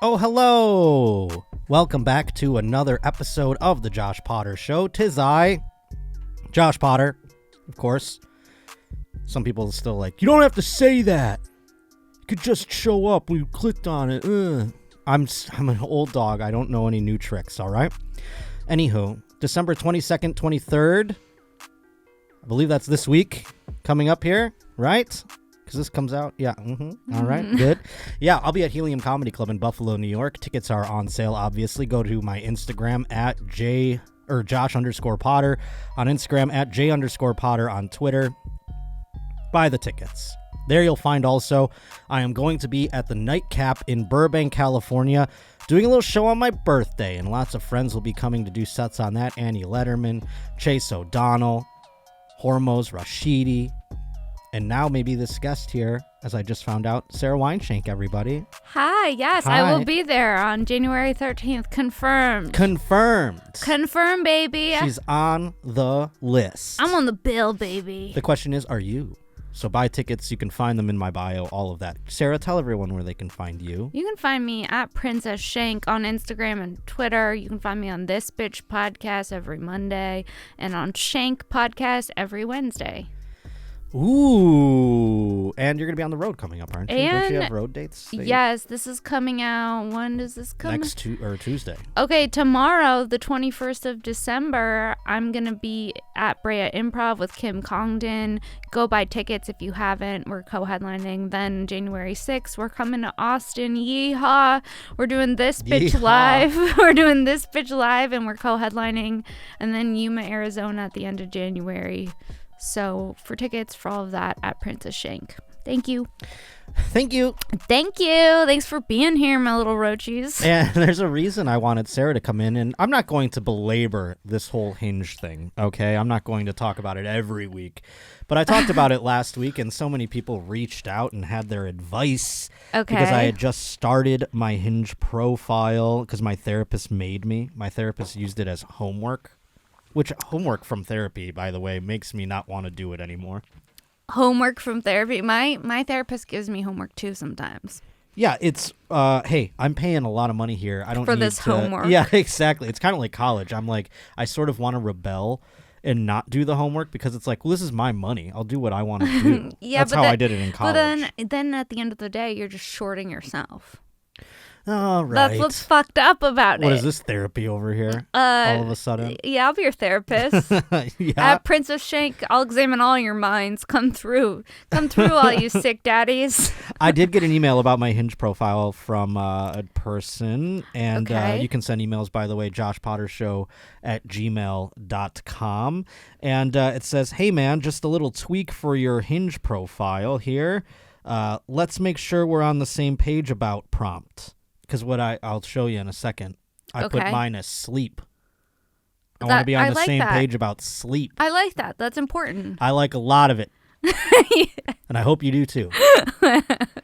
Oh, hello! Welcome back to another episode of the Josh Potter Show. 'Tis I, Josh Potter, of course. Some people are still like, you don't have to say that. You could just show up when you clicked on it. I'm an old dog. I don't know any new tricks, all right? Anywho, December 22nd, 23rd. I believe that's this week coming up here, right? Because this comes out. Yeah. All right. Good. Yeah. I'll be at Helium Comedy Club in Buffalo, New York. Tickets are on sale, obviously. Go to my Instagram at Josh_Potter on Instagram, at J_Potter on Twitter. Buy the tickets. There you'll find also I am going to be at the Nightcap in Burbank, California, doing a little show on my birthday, and lots of friends will be coming to do sets on that. Annie Letterman, Chase O'Donnell, Hormoz Rashidi, and now maybe this guest here, as I just found out, Sara Weinshenk, everybody. Hi, yes, Hi. I will be there on January 13th. Confirmed. Confirmed, baby. She's on the list. I'm on the bill, baby. The question is, are you? So buy tickets. You can find them in my bio, all of that. Sara, tell everyone where they can find you. You can find me at Princess Shenk on Instagram and Twitter. You can find me on This Bitch Podcast every Monday and on Shenk Podcast every Wednesday. Ooh, and you're going to be on the road coming up, aren't you? And don't you have road dates? Yes, this is coming out. When does this come? Next Tuesday. Okay, tomorrow, the 21st of December, I'm going to be at Brea Improv with Kim Congdon. Go buy tickets if you haven't. We're co-headlining. Then January 6th, we're coming to Austin. Yeehaw. We're doing This Bitch Live. We're doing This Bitch Live, and we're co-headlining. And then Yuma, Arizona at the end of January. So for tickets for all of that at Princess Shenk. Thank you. Thank you. Thank you. Thanks for being here, my little roachies. And there's a reason I wanted Sara to come in, and I'm not going to belabor this whole Hinge thing, okay? I'm not going to talk about it every week. But I talked about it last week, and so many people reached out and had their advice. Okay. Because I had just started my Hinge profile because my therapist made me. My therapist used it as homework. Which homework from therapy, by the way, makes me not want to do it anymore. Homework from therapy? My therapist gives me homework too sometimes. Yeah, it's, hey, I'm paying a lot of money here. I don't for need this homework. Yeah, exactly. It's kind of like college. I'm like, I sort of want to rebel and not do the homework because it's like, well, this is my money. I'll do what I want to do. Yeah, that's how I did it in college. But then at the end of the day, you're just shorting yourself. All right. That's what's fucked up about it. What is this therapy over here? All of a sudden? Yeah, I'll be your therapist. Yeah. At Princess Shenk, I'll examine all your minds. Come through, all you sick daddies. I did get an email about my Hinge profile from a person, and you can send emails, by the way, joshpottershow at gmail.com. And it says, hey, man, just a little tweak for your Hinge profile here. Let's make sure we're on the same page about prompt. Because I'll show you in a second. I put mine as sleep. I want to be on the same page about sleep. I like that. That's important. I like a lot of it. And I hope you do too.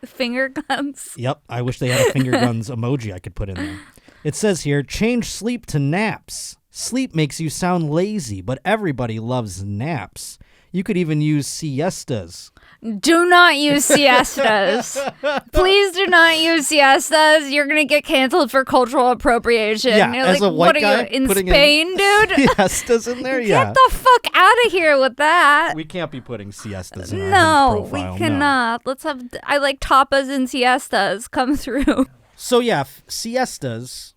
Finger guns. Yep. I wish they had a finger guns emoji I could put in there. It says here, change sleep to naps. Sleep makes you sound lazy, but everybody loves naps. You could even use siestas. Do not use siestas. Please do not use siestas. You're going to get canceled for cultural appropriation. Yeah, You're as like, a white what are guy you, in putting Spain, dude? Siestas in there? Yeah. Get the fuck out of here with that. We can't be putting siestas in our Hinge profile. We cannot. Let's have, I like tapas and siestas come through. So yeah, siestas.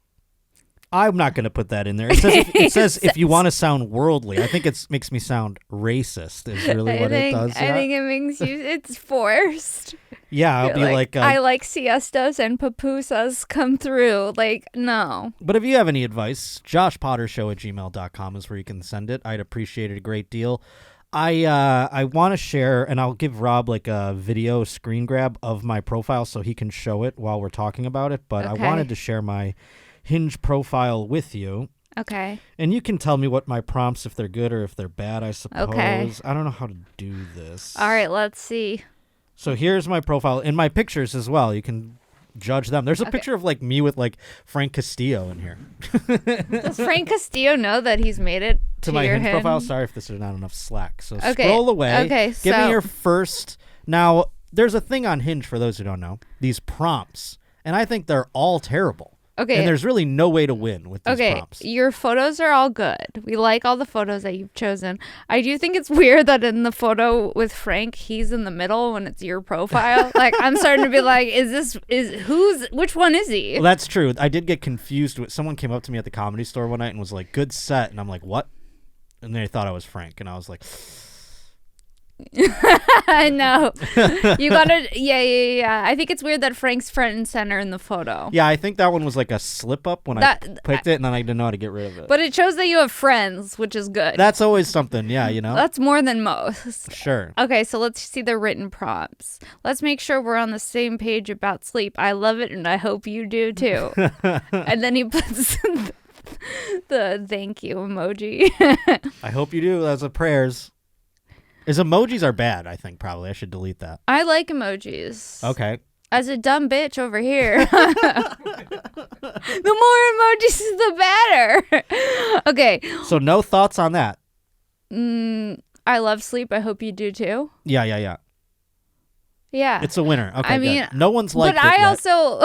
I'm not going to put that in there. It says if you want to sound worldly. I think it makes me sound racist is really what it does. I think it makes you, it's forced. Yeah, I'll be like I like siestas and pupusas come through. Like, no. But if you have any advice, joshpottershow at gmail.com is where you can send it. I'd appreciate it a great deal. I want to share, and I'll give Rob like a video screen grab of my profile so he can show it while we're talking about it. But okay. I wanted to share my Hinge profile with you. Okay. And you can tell me what my prompts, if they're good or if they're bad, I suppose. Okay. I don't know how to do this. All right, let's see. So here's my profile. In my pictures as well, you can judge them. There's a picture of like me with like Frank Castillo in here. Does Frank Castillo know that he's made it to my Hinge profile? Sorry if this is not enough slack. So okay. Scroll away. Okay, Give me your first. Now, there's a thing on Hinge, for those who don't know, these prompts. And I think they're all terrible. Okay. And there's really no way to win with these prompts. Your photos are all good. We like all the photos that you've chosen. I do think it's weird that in the photo with Frank, he's in the middle when it's your profile. Like, I'm starting to be like, which one is he? Well, that's true. I did get confused. Someone came up to me at the Comedy Store one night and was like, good set. And I'm like, what? And they thought I was Frank. And I was like... I know. You gotta, yeah. I think it's weird that Frank's front and center in the photo. Yeah, I think that one was like a slip up when I picked it, and then I didn't know how to get rid of it. But it shows that you have friends, which is good. That's always something, yeah, you know? That's more than most. Sure. Okay, so let's see the written prompts. Let's make sure we're on the same page about sleep. I love it, and I hope you do too. And then he puts the thank you emoji. I hope you do. That's a prayers. Emojis are bad, I think, probably. I should delete that. I like emojis. Okay. As a dumb bitch over here. The more emojis, the better. Okay. So no thoughts on that? I love sleep. I hope you do too. Yeah. Yeah. It's a winner. Okay, I mean, good. No one's liked it But I yet. also,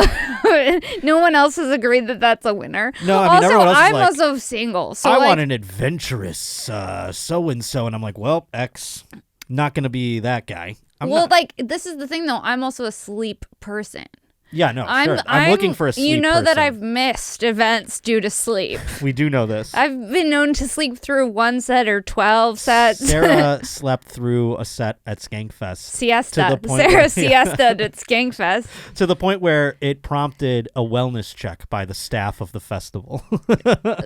no one else has agreed that that's a winner. No, I mean, also, everyone else is I'm like, also single. So I like, want an adventurous so-and-so. And I'm like, well, X, not going to be that guy. Like, this is the thing, though. I'm also a sleep person. Yeah, no, sure. I'm looking for a sleep You know person. that I've missed events due to sleep. We do know this. I've been known to sleep through one set or 12 sets. Sarah slept through a set at Skankfest. Siesta. Sarah siesta at Skankfest. To the point where it prompted a wellness check by the staff of the festival.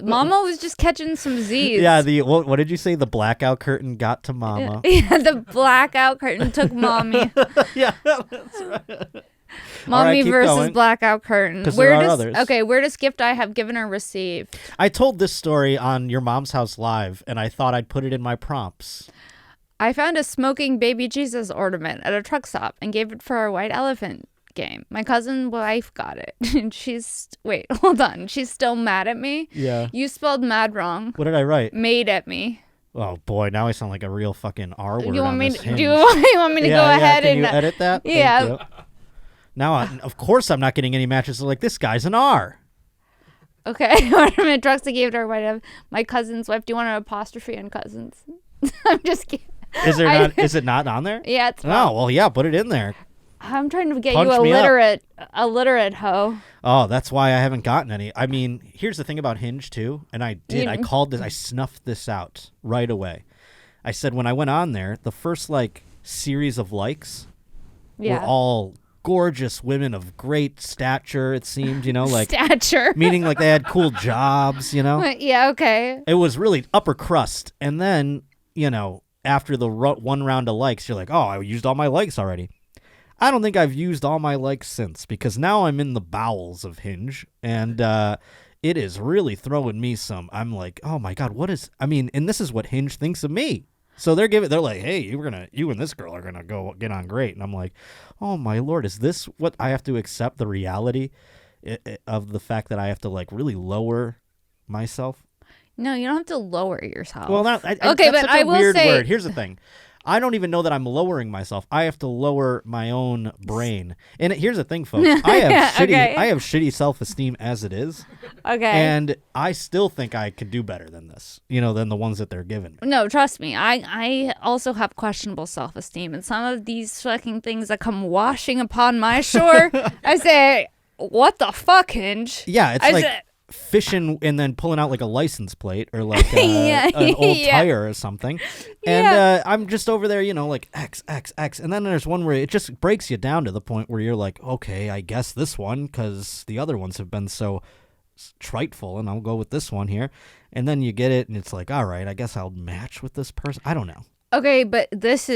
Mama was just catching some Z's. Yeah, what did you say? The blackout curtain got to Mama. Yeah, the blackout curtain took Mommy. Yeah, that's right. Mommy right, versus going. Blackout Curtain. There are others. Okay, where does gift I have given or received? I told this story on Your Mom's House Live, and I thought I'd put it in my prompts. I found a smoking baby Jesus ornament at a truck stop and gave it for our white elephant game. My cousin's wife got it. And wait, hold on. She's still mad at me? Yeah. You spelled mad wrong. What did I write? Made at me. Oh boy, now I sound like a real fucking R word. Do you want me to Hinge. go ahead can and you edit that? Yeah. Thank you. Now, of course, I'm not getting any matches. Like, this guy's an R. Okay. Ornament trucks I gave to our white my cousin's wife. Do you want an apostrophe on cousins? I'm just kidding. Is it not on there? Yeah, it's Oh, well, yeah, put it in there. I'm trying to get Punch you me a literate hoe. Oh, that's why I haven't gotten any. I mean, here's the thing about Hinge, too. And I snuffed this out right away. I said when I went on there, the first, series of likes were all gorgeous women of great stature, it seemed, stature. Meaning, they had cool jobs, Yeah, okay. It was really upper crust. And then, after the one round of likes, you're like, oh, I used all my likes already. I don't think I've used all my likes since, because now I'm in the bowels of Hinge, and it is really throwing me some. I'm like, oh my God, and this is what Hinge thinks of me. So they're like, hey, you and this girl are gonna go get on great, and I'm like, oh my Lord, is this what I have to accept? The reality of the fact that I have to really lower myself. No, you don't have to lower yourself. Well, okay, that's but such I a will weird say, word. Here's the thing. I don't even know that I'm lowering myself. I have to lower my own brain. And here's the thing, folks. I have shitty self-esteem as it is. Okay. And I still think I could do better than this, than the ones that they're giving me. No, trust me. I also have questionable self-esteem. And some of these fucking things that come washing upon my shore, I say, what the fuck, Hinge? Yeah, it's fishing and then pulling out a license plate or an old tire or something. And I'm just over there, X, X, X. And then there's one where it just breaks you down to the point where you're like, okay, I guess this one, because the other ones have been so triteful, and I'll go with this one here. And then you get it, and it's like, all right, I guess I'll match with this person. I don't know. Okay, but this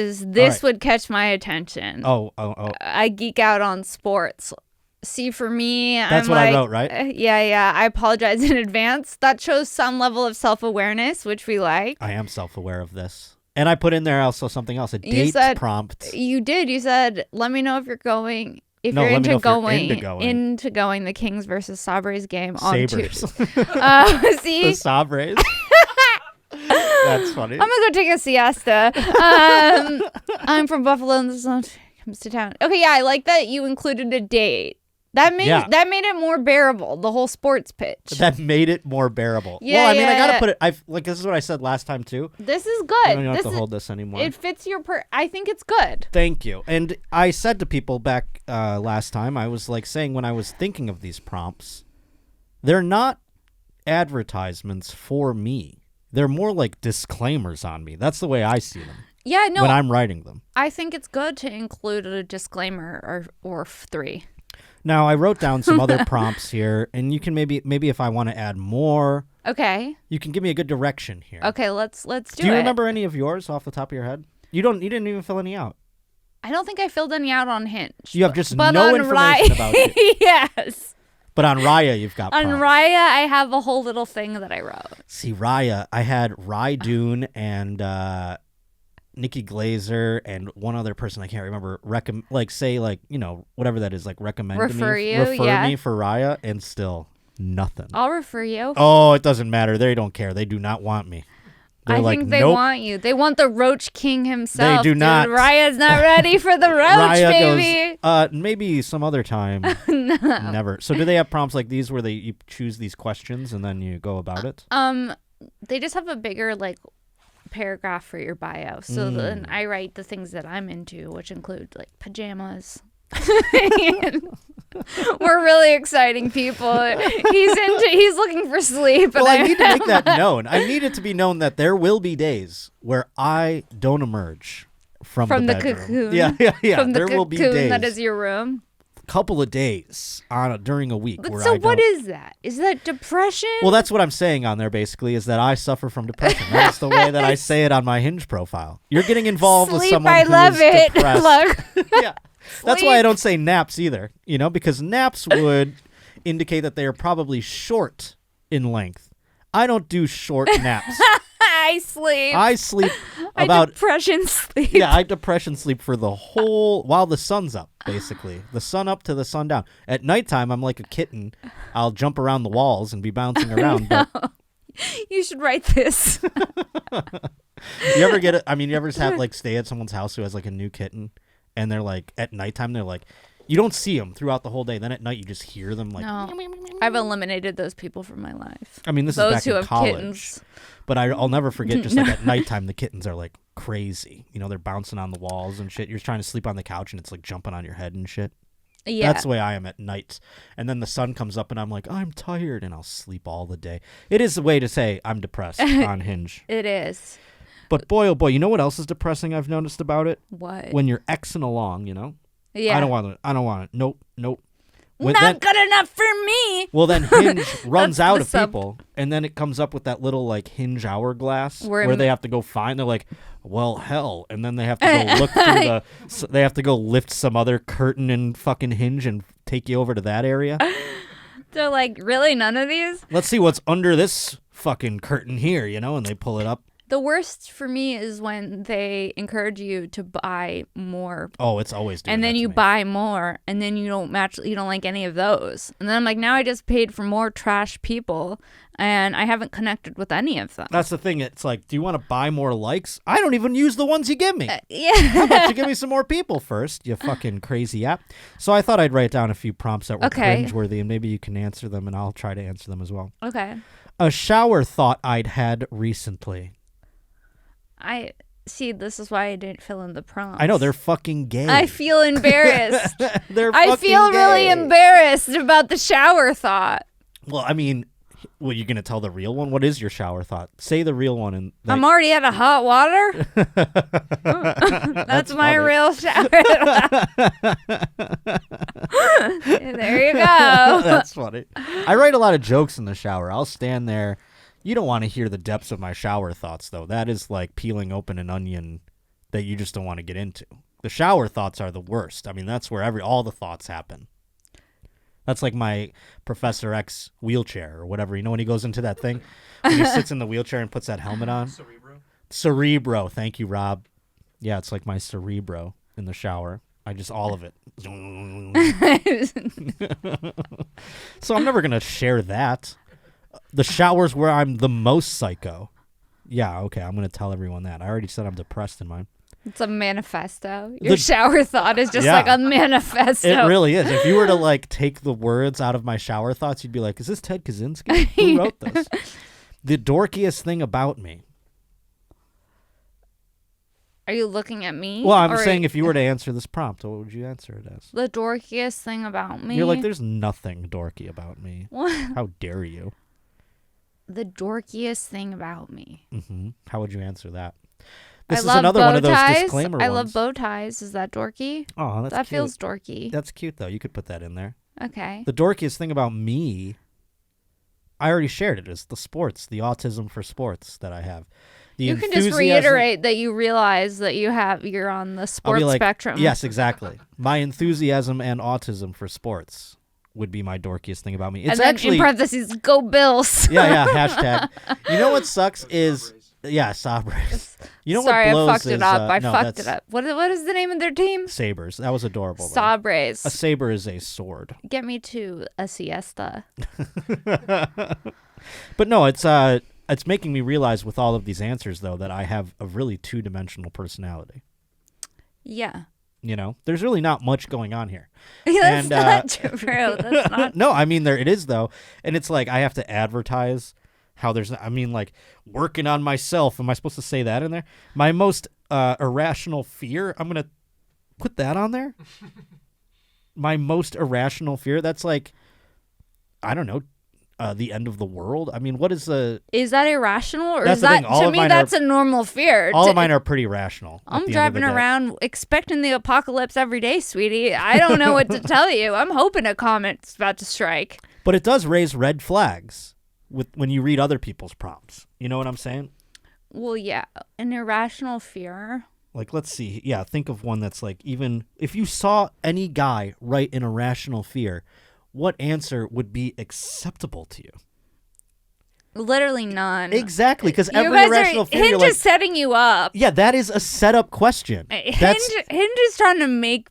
would catch my attention. Oh. I geek out on sports. See, for me, that's what I wrote, right? Yeah. I apologize in advance. That shows some level of self-awareness, which we like. I am self-aware of this. And I put in there also something else, a date prompt. You did. You said, let me know if you're going. If you're into going the Kings versus Sah-Brays game on Tuesday. See? The Sah-Brays. That's funny. I'm going to go take a siesta. I'm from Buffalo and this comes to town. Okay, yeah, I like that you included a date. That made it more bearable. The whole sports pitch. That made it more bearable. Yeah, well, I mean, I gotta put it. This is what I said last time too. This is good. You don't have to hold this anymore. It fits your. I think it's good. Thank you. And I said to people back last time, I was like saying when I was thinking of these prompts, they're not advertisements for me. They're more like disclaimers on me. That's the way I see them. Yeah, no. When I'm writing them, I think it's good to include a disclaimer or 3. Now, I wrote down some other prompts here, and you can maybe if I want to add more. Okay. You can give me a good direction here. Okay, let's do it. Do you remember any of yours off the top of your head? You didn't even fill any out. I don't think I filled any out on Hinge. You have just no information about it. Yes. But on Raya, you've got prompts. On Raya, I have a whole little thing that I wrote. See, Raya, I had Rye Dune and Nikki Glazer and one other person I can't remember whatever that is, like recommend refer me, you, refer me for Raya, and still nothing. I'll refer you. Oh, it doesn't matter. They don't care. They do not want me. They're I think they nope. want you. They want the Roach King himself. They do not. Raya's not ready for the Roach, Raya baby. Goes, maybe some other time. No. Never. So do they have prompts like these where you choose these questions and then you go about it? They just have a bigger paragraph for your bio. So then I write the things that I'm into, which include pajamas. We're really exciting people. He's looking for sleep. Well, I need to make that known. I need it to be known that there will be days where I don't emerge from the bedroom. Cocoon. Yeah. From the there will be days. That is your room. Couple of days during a week. What is that? Is that depression? Well, that's what I'm saying on there basically is that I suffer from depression. That's the way that I say it on my Hinge profile. You're getting involved with someone who is depressed. Yeah. That's why I don't say naps either, because naps would indicate that they are probably short in length. I don't do short naps. I sleep about depression sleep. Yeah, I depression sleep for the while the sun's up, basically. The sun up to the sun down. At nighttime, I'm like a kitten. I'll jump around the walls and be bouncing around. But you should write this. You ever you ever just have stay at someone's house who has a new kitten? And they're at nighttime, they're you don't see them throughout the whole day. Then at night, you just hear them No, I've eliminated those people from my life. I mean, this those is back who in have college. Kittens. But I'll never forget just at nighttime, the kittens are crazy. They're bouncing on the walls and shit. You're trying to sleep on the couch and it's jumping on your head and shit. Yeah. That's the way I am at night. And then the sun comes up and I'm I'm tired and I'll sleep all the day. It is a way to say I'm depressed on Hinge. It is. But boy, oh boy, you know what else is depressing I've noticed about it? What? When you're Xing along, Yeah. I don't want it. Nope. Not good enough for me. Well, then Hinge runs out of people, and then it comes up with that little Hinge hourglass where they have to go find. They're well, hell, and then they have to go look through they have to go lift some other curtain in fucking Hinge and take you over to that area. They're really none of these? Let's see what's under this fucking curtain here, and they pull it up. The worst for me is when they encourage you to buy more. Oh, it's always doing and then that you to me. buy more, and then you don't like any of those. And then I'm now I just paid for more trash people, and I haven't connected with any of them. That's the thing. It's do you want to buy more likes? I don't even use the ones you give me. Yeah. How about you give me some more people first, you fucking crazy app? So I thought I'd write down a few prompts that were cringeworthy, and maybe you can answer them, and I'll try to answer them as well. Okay. A shower thought I'd had recently. This is why I didn't fill in the prompts. I know, they're fucking gay. I feel embarrassed. I feel really embarrassed about the shower thought. Well, you're going to tell the real one? What is your shower thought? Say the real one. And I'm already out of hot water? That's my real shower thought. There you go. That's funny. I write a lot of jokes in the shower. I'll stand there. You don't want to hear the depths of my shower thoughts, though. That is like peeling open an onion that you just don't want to get into. The shower thoughts are the worst. That's where all the thoughts happen. That's like my Professor X wheelchair or whatever. When he goes into that thing, when he sits in the wheelchair and puts that helmet on. Cerebro. Thank you, Rob. Yeah, it's like my Cerebro in the shower. All of it. So I'm never going to share that. The shower's where I'm the most psycho. Yeah, okay, I'm going to tell everyone that. I already said I'm depressed in mine. It's a manifesto. Your shower thought is just like a manifesto. It really is. If you were to like take the words out of my shower thoughts, you'd be like, is this Ted Kaczynski? Who wrote this? The dorkiest thing about me. Are you looking at me? Well, I'm saying if you were to answer this prompt, what would you answer it as? The dorkiest thing about me? You're like, there's nothing dorky about me. What? How dare you? The dorkiest thing about me. Mm-hmm. How would you answer that? I This is love another bow one of those ties. disclaimer I ones. love bow ties. Is that dorky? Oh, that's that cute. feels dorky. That's cute, though. You could put that in there. Okay. The dorkiest thing about me, I already shared it, is the sports, the autism for sports that I have. You can just reiterate that you realize that you're on the sports spectrum. Yes, exactly. My enthusiasm and autism for sports would be my dorkiest thing about me. It's and then actually in parentheses, go Bills. yeah, hashtag. You know what sucks is Sah-Brays. You know Sorry, what blows I fucked it up. I no, fucked it up. What is the name of their team? Sabers. That was adorable. Sah-Brays. A saber is a sword. Get me to a siesta. But no, it's making me realize with all of these answers though that I have a really two-dimensional personality. Yeah. You know, there's really not much going on here. That's not true. That's not. No, I mean it is though, and it's like I have to advertise how like working on myself. Am I supposed to say that in there? My most irrational fear. I'm gonna put that on there. My most irrational fear. That's like, I don't know. The end of the world. I mean, what is the? Is that irrational, or is that to me? That's a normal fear. All of mine are pretty rational. I'm driving around expecting the apocalypse every day, sweetie. I don't know what to tell you. I'm hoping a comet's about to strike. But it does raise red flags when you read other people's prompts. You know what I'm saying? Well, yeah, an irrational fear. Like, let's see. Yeah, think of one that's like, even if you saw any guy write an irrational fear, what answer would be acceptable to you? Literally none. Exactly, because every irrational fear, Hinge is setting you up. Yeah, that is a setup question. Hinge is trying to make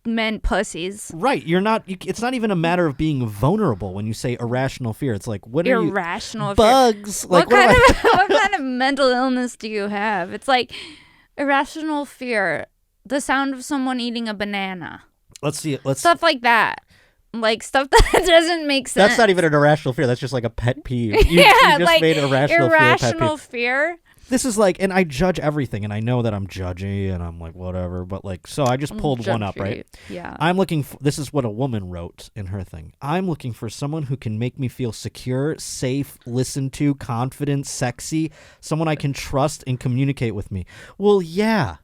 men pussies. Right. You're not. It's not even a matter of being vulnerable when you say irrational fear. It's like, what are you? Irrational bugs. Fear. Like, what kind of mental illness do you have? It's like irrational fear. The sound of someone eating a banana. Let's see. Stuff like that. Like stuff that doesn't make sense. That's not even an irrational fear. That's just like a pet peeve. You just like made irrational fear. This is like, and I judge everything, and I know that I'm judgy, and I'm like, whatever. But like, so I just pulled one up, right? Yeah. I'm looking for, this is what a woman wrote in her thing. I'm looking for someone who can make me feel secure, safe, listened to, confident, sexy, someone I can trust and communicate with me. Well, yeah.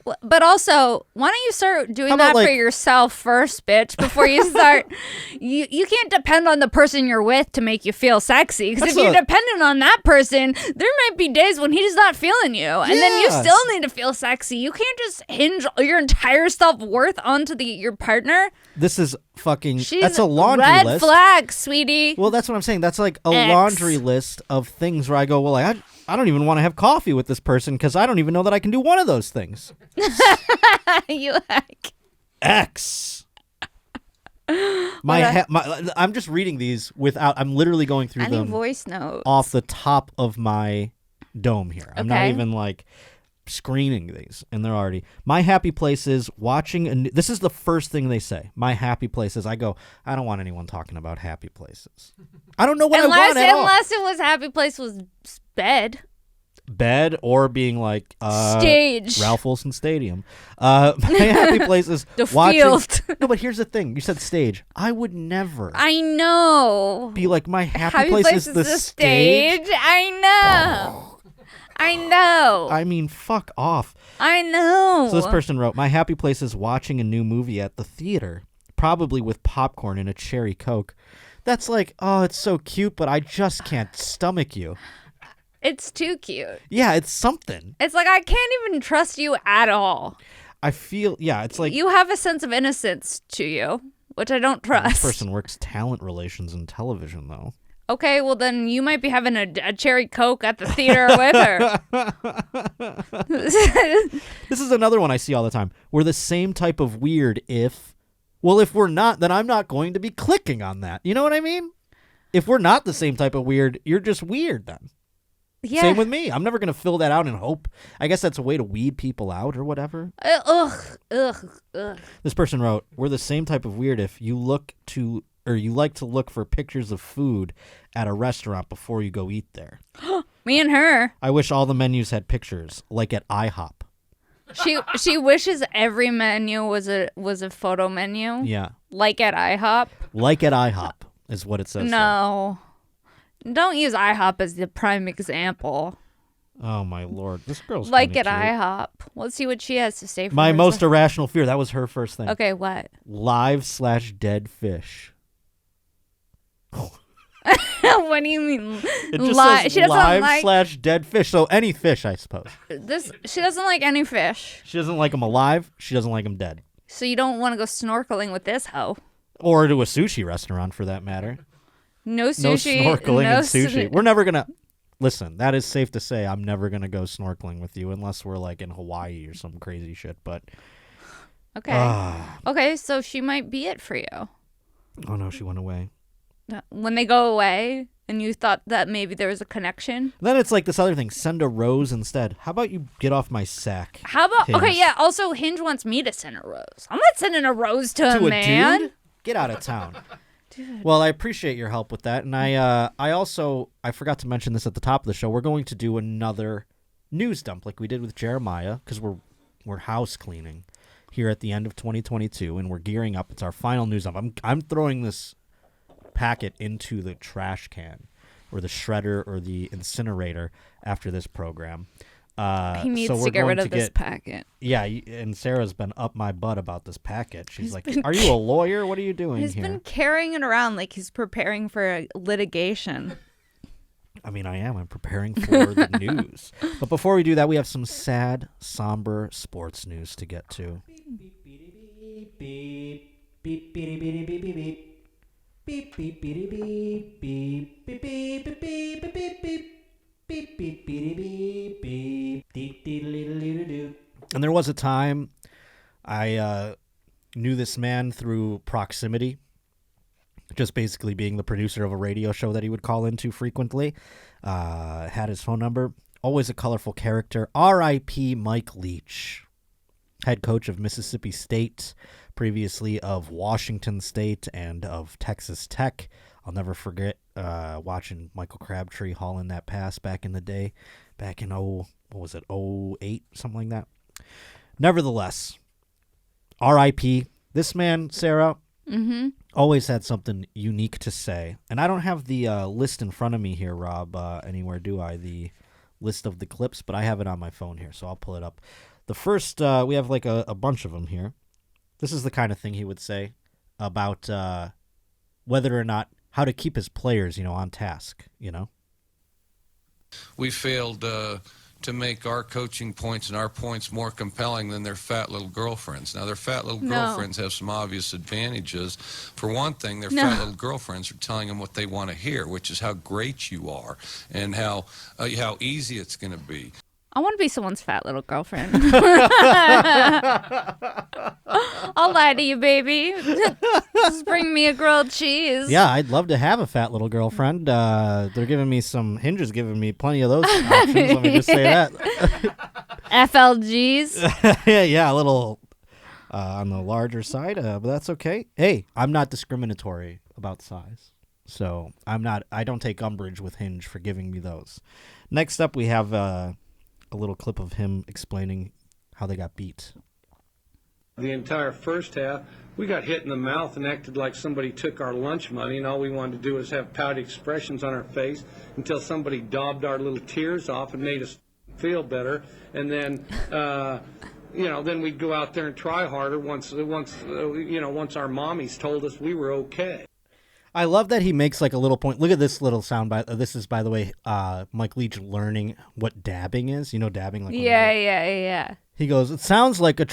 But also, why don't you start doing that for yourself first, bitch, before you start. You can't depend on the person you're with to make you feel sexy. Because if you're dependent on that person, there might be days when he's not feeling you. And then you still need to feel sexy. You can't just hinge your entire self-worth onto your partner. This is fucking, that's a laundry red list. Red flag, sweetie. Well, that's what I'm saying. That's like a laundry list of things where I go, well, I don't even want to have coffee with this person because I don't even know that I can do one of those things. You like X. I'm just reading these without. I'm literally going through them. Voice notes off the top of my dome here. I'm not even like screening these, and they're already. My happy place is watching. This is the first thing they say. My happy place is. I go, I don't want anyone talking about happy places. I don't know what I want at all. Unless it was happy place was bed or being like stage Ralph Wilson Stadium. My happy place is the watching field. No, but here's the thing. You said stage. I would never. I know. Be like, my happy place is the stage. I know. I mean, fuck off. I know. So this person wrote, my happy place is watching a new movie at the theater, probably with popcorn and a cherry Coke. That's like, oh, it's so cute, but I just can't stomach you. It's too cute. Yeah, it's something. It's like, I can't even trust you at all. I feel, it's like. You have a sense of innocence to you, which I don't trust. This person works talent relations in television, though. Okay, well then you might be having a cherry Coke at the theater with her. This is another one I see all the time. We're the same type of weird if we're not, then I'm not going to be clicking on that. You know what I mean? If we're not the same type of weird, you're just weird then. Yeah. Same with me. I'm never going to fill that out and hope. I guess that's a way to weed people out or whatever. Ugh. This person wrote, "We're the same type of weird if you like to look for pictures of food at a restaurant before you go eat there." Me and her. I wish all the menus had pictures, like at IHOP. She wishes every menu was a photo menu. Yeah. Like at IHOP. Like at IHOP is what it says. No. Don't use IHOP as the prime example. Oh my lord, this girl's like at cute. IHOP. Let's see what she has to say. For My herself. most irrational fear. That was her first thing. Okay, what? Live/dead fish. What do you mean? It just says she doesn't live/dead fish. So any fish, I suppose. She doesn't like any fish. She doesn't like them alive. She doesn't like them dead. So you don't want to go snorkeling with this hoe. Or to a sushi restaurant, for that matter. No sushi. No snorkeling and sushi. We're never gonna. Listen, that is safe to say. I'm never gonna go snorkeling with you unless we're like in Hawaii or some crazy shit. But okay, okay. So she might be it for you. Oh no, she went away. When they go away, and you thought that maybe there was a connection. Then it's like this other thing. Send a rose instead. How about you get off my sack? How about Hinge? okay? Yeah. Also, Hinge wants me to send a rose. I'm not sending a rose to a man. Dude? Get out of town. Dude. Well, I appreciate your help with that, and I forgot to mention this at the top of the show. We're going to do another news dump like we did with Jeremiah because we're house cleaning here at the end of 2022, and we're gearing up. It's our final news dump. I'm throwing this packet into the trash can or the shredder or the incinerator after this program. He needs to get rid of this packet. Yeah, and Sarah's been up my butt about this packet. She's like, "Are you a lawyer? What are you doing He's here?" been carrying it around like he's preparing for a litigation. I mean, I am. I'm preparing for the news. But before we do that, we have some sad, somber sports news to get to. And there was a time I knew this man through proximity, just basically being the producer of a radio show that he would call into frequently. Had his phone number. Always a colorful character. R.I.P. Mike Leach, head coach of Mississippi State, previously of Washington State and of Texas Tech. I'll never forget watching Michael Crabtree haul in that pass back in the day, back in 08, something like that. Nevertheless, R.I.P. This man, Sarah, always had something unique to say. And I don't have the list in front of me here, Rob, anywhere, do I? The list of the clips, but I have it on my phone here, so I'll pull it up. The first, we have like a bunch of them here. This is the kind of thing he would say about whether or not how to keep his players, on task, We failed to make our coaching points and our points more compelling than their fat little girlfriends. Now, their fat little girlfriends have some obvious advantages. For one thing, their fat little girlfriends are telling them what they want to hear, which is how great you are and how easy it's going to be. I want to be someone's fat little girlfriend. I'll lie to you, baby. Just bring me a grilled cheese. Yeah, I'd love to have a fat little girlfriend. They're giving me Hinge is giving me plenty of those options. Let me just say that. FLGs. Yeah, a little on the larger side, but that's okay. Hey, I'm not discriminatory about size. So I don't take umbrage with Hinge for giving me those. Next up, we have a little clip of him explaining how they got beat. The entire first half, we got hit in the mouth and acted like somebody took our lunch money, and all we wanted to do was have pouty expressions on our face until somebody daubed our little tears off and made us feel better. And then, then we'd go out there and try harder once our mommies told us we were okay. I love that he makes like a little point. Look at this little soundbite. This is, by the way, Mike Leach learning what dabbing is. Dabbing? Like Yeah. He goes, it sounds like a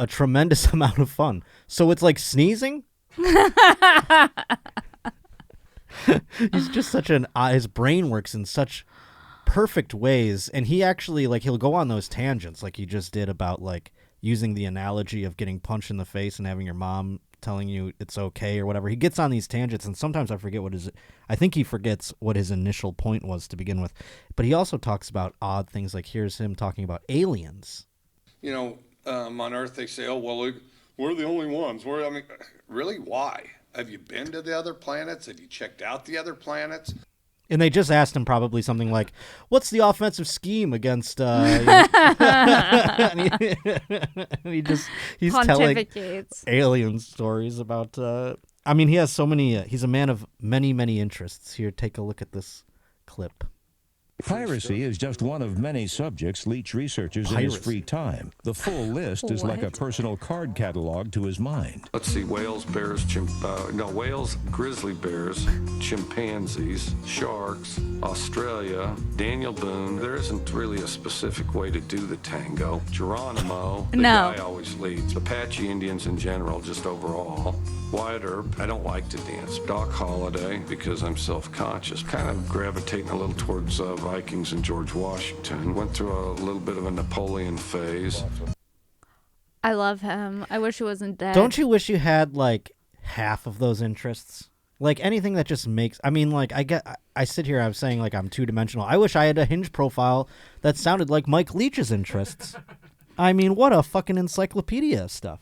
tremendous amount of fun. So it's like sneezing? He's just such his brain works in such perfect ways. And he actually, he'll go on those tangents like he just did about, using the analogy of getting punched in the face and having your mom telling you it's okay or whatever. He gets on these tangents, and sometimes I forget I think he forgets what his initial point was to begin with. But he also talks about odd things, like here's him talking about aliens. You know, on Earth they say, oh, well, we're the only ones. I mean, really? Why? Have you been to the other planets? Have you checked out the other planets? And they just asked him probably something like, what's the offensive scheme against... and he's telling alien stories about... I mean, he has so many... he's a man of many, many interests. Here, take a look at this clip. Piracy is just one of many subjects Leach researches in his free time. The full list is like a personal card catalog to his mind. Let's see, whales, bears, whales, grizzly bears, chimpanzees, sharks, Australia, Daniel Boone. There isn't really a specific way to do the tango. Geronimo, the guy always leads. Apache Indians in general, just overall. Wyatt Earp, I don't like to dance. Doc Holliday, because I'm self-conscious. Kind of gravitating a little towards Vikings and George Washington. Went through a little bit of a Napoleon phase. I love him. I wish he wasn't dead. Don't you wish you had, like, half of those interests? Like, anything that just makes... I mean, like, I sit here, I'm saying, like, I'm two-dimensional. I wish I had a Hinge profile that sounded like Mike Leach's interests. I mean, what a fucking encyclopedia of stuff.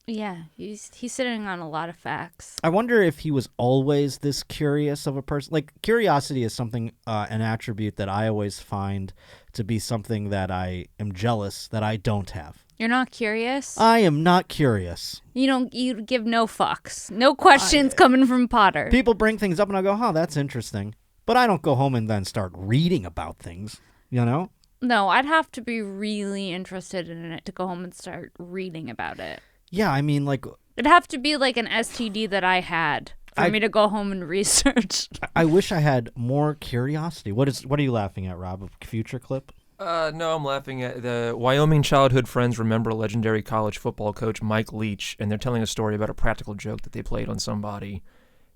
Yeah, he's sitting on a lot of facts. I wonder if he was always this curious of a person. Like, curiosity is something, an attribute that I always find to be something that I am jealous that I don't have. You're not curious? I am not curious. You give no fucks. No questions coming from Potter. People bring things up and I go, oh, that's interesting. But I don't go home and then start reading about things, you know? No, I'd have to be really interested in it to go home and start reading about it. Yeah, I mean, like... It'd have to be like an STD that I had for me to go home and research. I wish I had more curiosity. What are you laughing at, Rob? A future clip? No, I'm laughing at the Wyoming childhood friends remember legendary college football coach Mike Leach, and they're telling a story about a practical joke that they played on somebody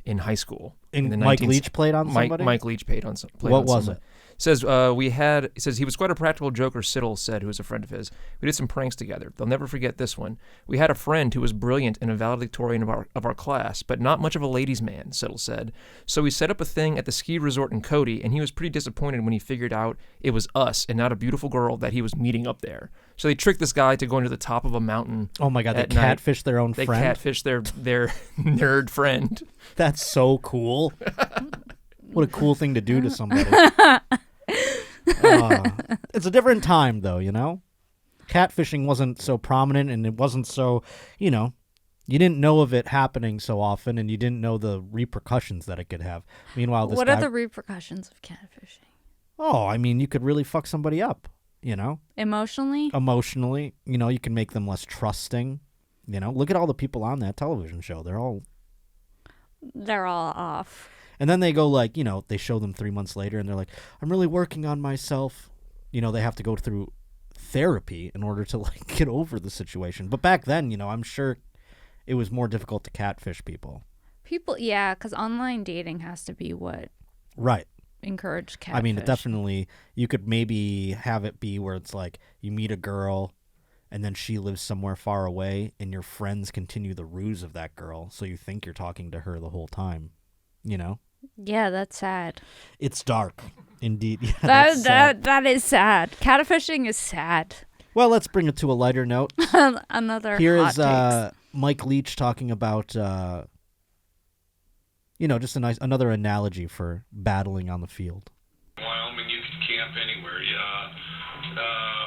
in high school. Mike Leach played on somebody? Mike Leach played on somebody. What was it? Says he was quite a practical joker, Siddle said, who was a friend of his. We did some pranks together. They'll never forget this one. We had a friend who was brilliant and a valedictorian of our class, but not much of a ladies' man, Siddle said. So we set up a thing at the ski resort in Cody, and he was pretty disappointed when he figured out it was us and not a beautiful girl that he was meeting up there. So they tricked this guy to going to the top of a mountain. Oh my God, they catfished their own friend? They catfished their nerd friend. That's so cool. What a cool thing to do to somebody. It's a different time, though, you know? Catfishing wasn't so prominent, and it wasn't so, you didn't know of it happening so often, and you didn't know the repercussions that it could have. Meanwhile, what are the repercussions of catfishing? Oh, I mean, you could really fuck somebody up, Emotionally? Emotionally. You can make them less trusting. Look at all the people on that television show. They're all off. And then they go they show them 3 months later and they're like, I'm really working on myself. They have to go through therapy in order to get over the situation. But back then, I'm sure it was more difficult to catfish people. Yeah, because online dating has to be what encouraged catfish. I mean, definitely, you could maybe have it be where it's like you meet a girl and then she lives somewhere far away and your friends continue the ruse of that girl. So you think you're talking to her the whole time, Yeah, that's sad. It's dark, indeed. Yeah, that is sad. Catfishing is sad. Well, let's bring it to a lighter note. Here is Mike Leach talking about, just another analogy for battling on the field. Wyoming, you can camp anywhere.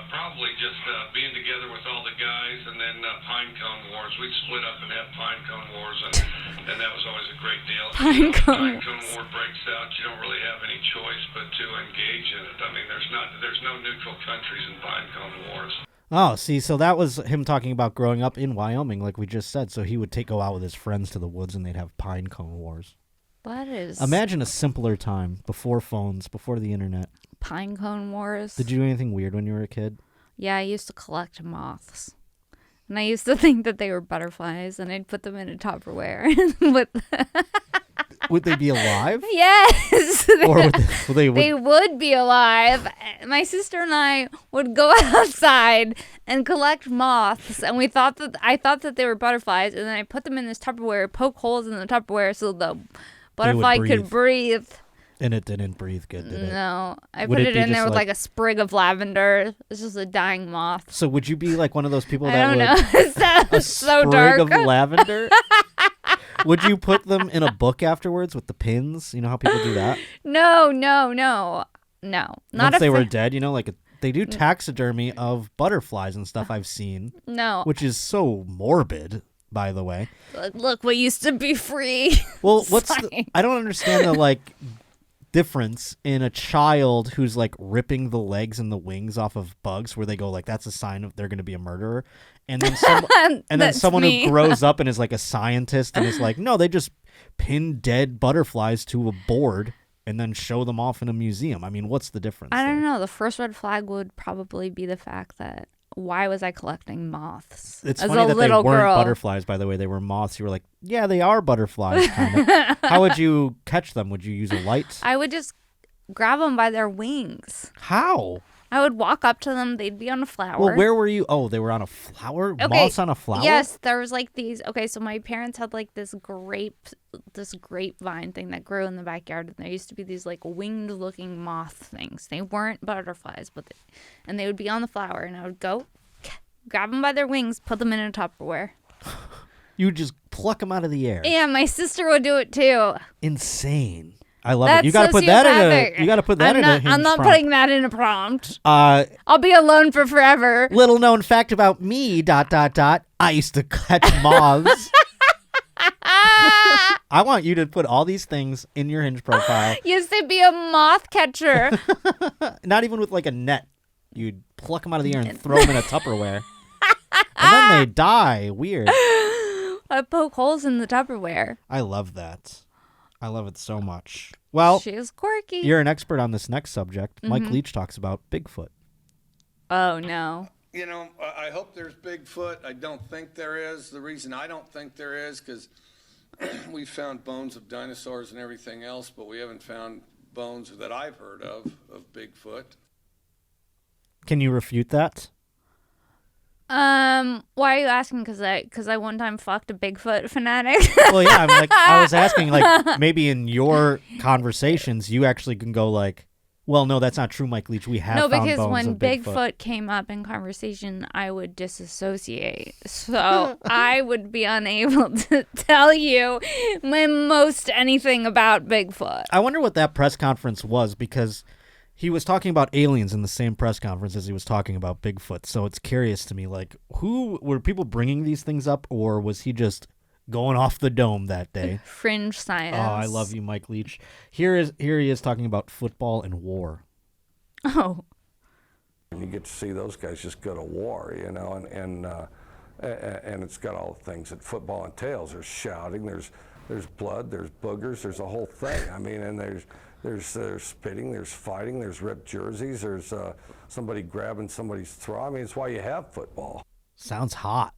Probably just being together with all the guys, and then pine cone wars. We'd split up and have pine cone wars, and that was always a great deal. Pine cone war breaks out, you don't really have any choice but to engage in it. I mean, there's no neutral countries in pine cone wars. Oh, see, so that was him talking about growing up in Wyoming, like we just said. So he would go out with his friends to the woods, and they'd have pine cone wars. Imagine a simpler time, before phones, before the internet. Pine cone wars. Did you do anything weird when you were a kid? Yeah, I used to collect moths. And I used to think that they were butterflies, and I'd put them in a Tupperware. Would they be alive? Yes. Or they would be alive. My sister and I would go outside and collect moths, and I thought that they were butterflies, and then I put them in this Tupperware, poke holes in the Tupperware so the butterfly could breathe. And it didn't breathe good, did it? No. I put it in there with like a sprig of lavender. It's just a dying moth. So would you be like one of those people I that don't would know. a so sprig dark. of lavender? Would you put them in a book afterwards with the pins? You know how people do that? No. Not Once if they were dead, you know, like they do taxidermy of butterflies and stuff I've seen. No. Which is so morbid, by the way. Look what used to be free. Well, I don't understand the like difference in a child who's like ripping the legs and the wings off of bugs where they go like that's a sign of they're going to be a murderer, and then someone me. who grows up and is like a scientist and is like, no, they just pin dead butterflies to a board and then show them off in a museum. I mean, what's the difference? I don't know. The first red flag would probably be the fact that why was I collecting moths? It's as funny a that they little weren't girl. butterflies, by the way. They were moths. You were like, yeah, they are butterflies, kind of. How would you catch them? Would you use a light? I would just grab them by their wings. How? I would walk up to them. They'd be on a flower. Well, where were you? Oh, they were on a flower? Okay. Moths on a flower? Yes, there was like these. Okay, so my parents had like this grapevine thing that grew in the backyard, and there used to be these like winged looking moth things. They weren't butterflies, and they would be on the flower, and I would go grab them by their wings, put them in a Tupperware. You would just pluck them out of the air. Yeah, my sister would do it too. Insane. I love That's it. You got to put that in a. You got to put that in a. I'm not prompt. putting that in a prompt. I'll be alone for forever. Little known fact about me. ... I used to catch moths. I want you to put all these things in your Hinge profile. Used to be a moth catcher. Not even with like a net. You'd pluck them out of the air and throw them in a Tupperware. And then they die. Weird. I poke holes in the Tupperware. I love that. I love it so much. Well, she's quirky. You're an expert on this next subject. Mike Leach talks about Bigfoot. Oh, no. You know, I hope there's Bigfoot. I don't think there is. The reason I don't think there is because we found bones of dinosaurs and everything else, but we haven't found bones that I've heard of Bigfoot. Can you refute that? Why are you asking? Because I one time fucked a Bigfoot fanatic. Well, yeah, I'm like, I was asking, like, maybe in your conversations, you actually can go like, well, no, that's not true, Mike Leach. We have found bones because when of Bigfoot came up in conversation, I would disassociate. So I would be unable to tell you most anything about Bigfoot. I wonder what that press conference was, because he was talking about aliens in the same press conference as he was talking about Bigfoot. So it's curious to me, like, were people bringing these things up, or was he just going off the dome that day? Fringe science. Oh, I love you, Mike Leach. Here he is talking about football and war. Oh. And you get to see those guys just go to war, you know, and it's got all the things that football entails. There's shouting, there's blood, there's boogers, there's a whole thing. I mean, and there's spitting, there's fighting, there's ripped jerseys, there's somebody grabbing somebody's throat. I mean, it's why you have football. Sounds hot.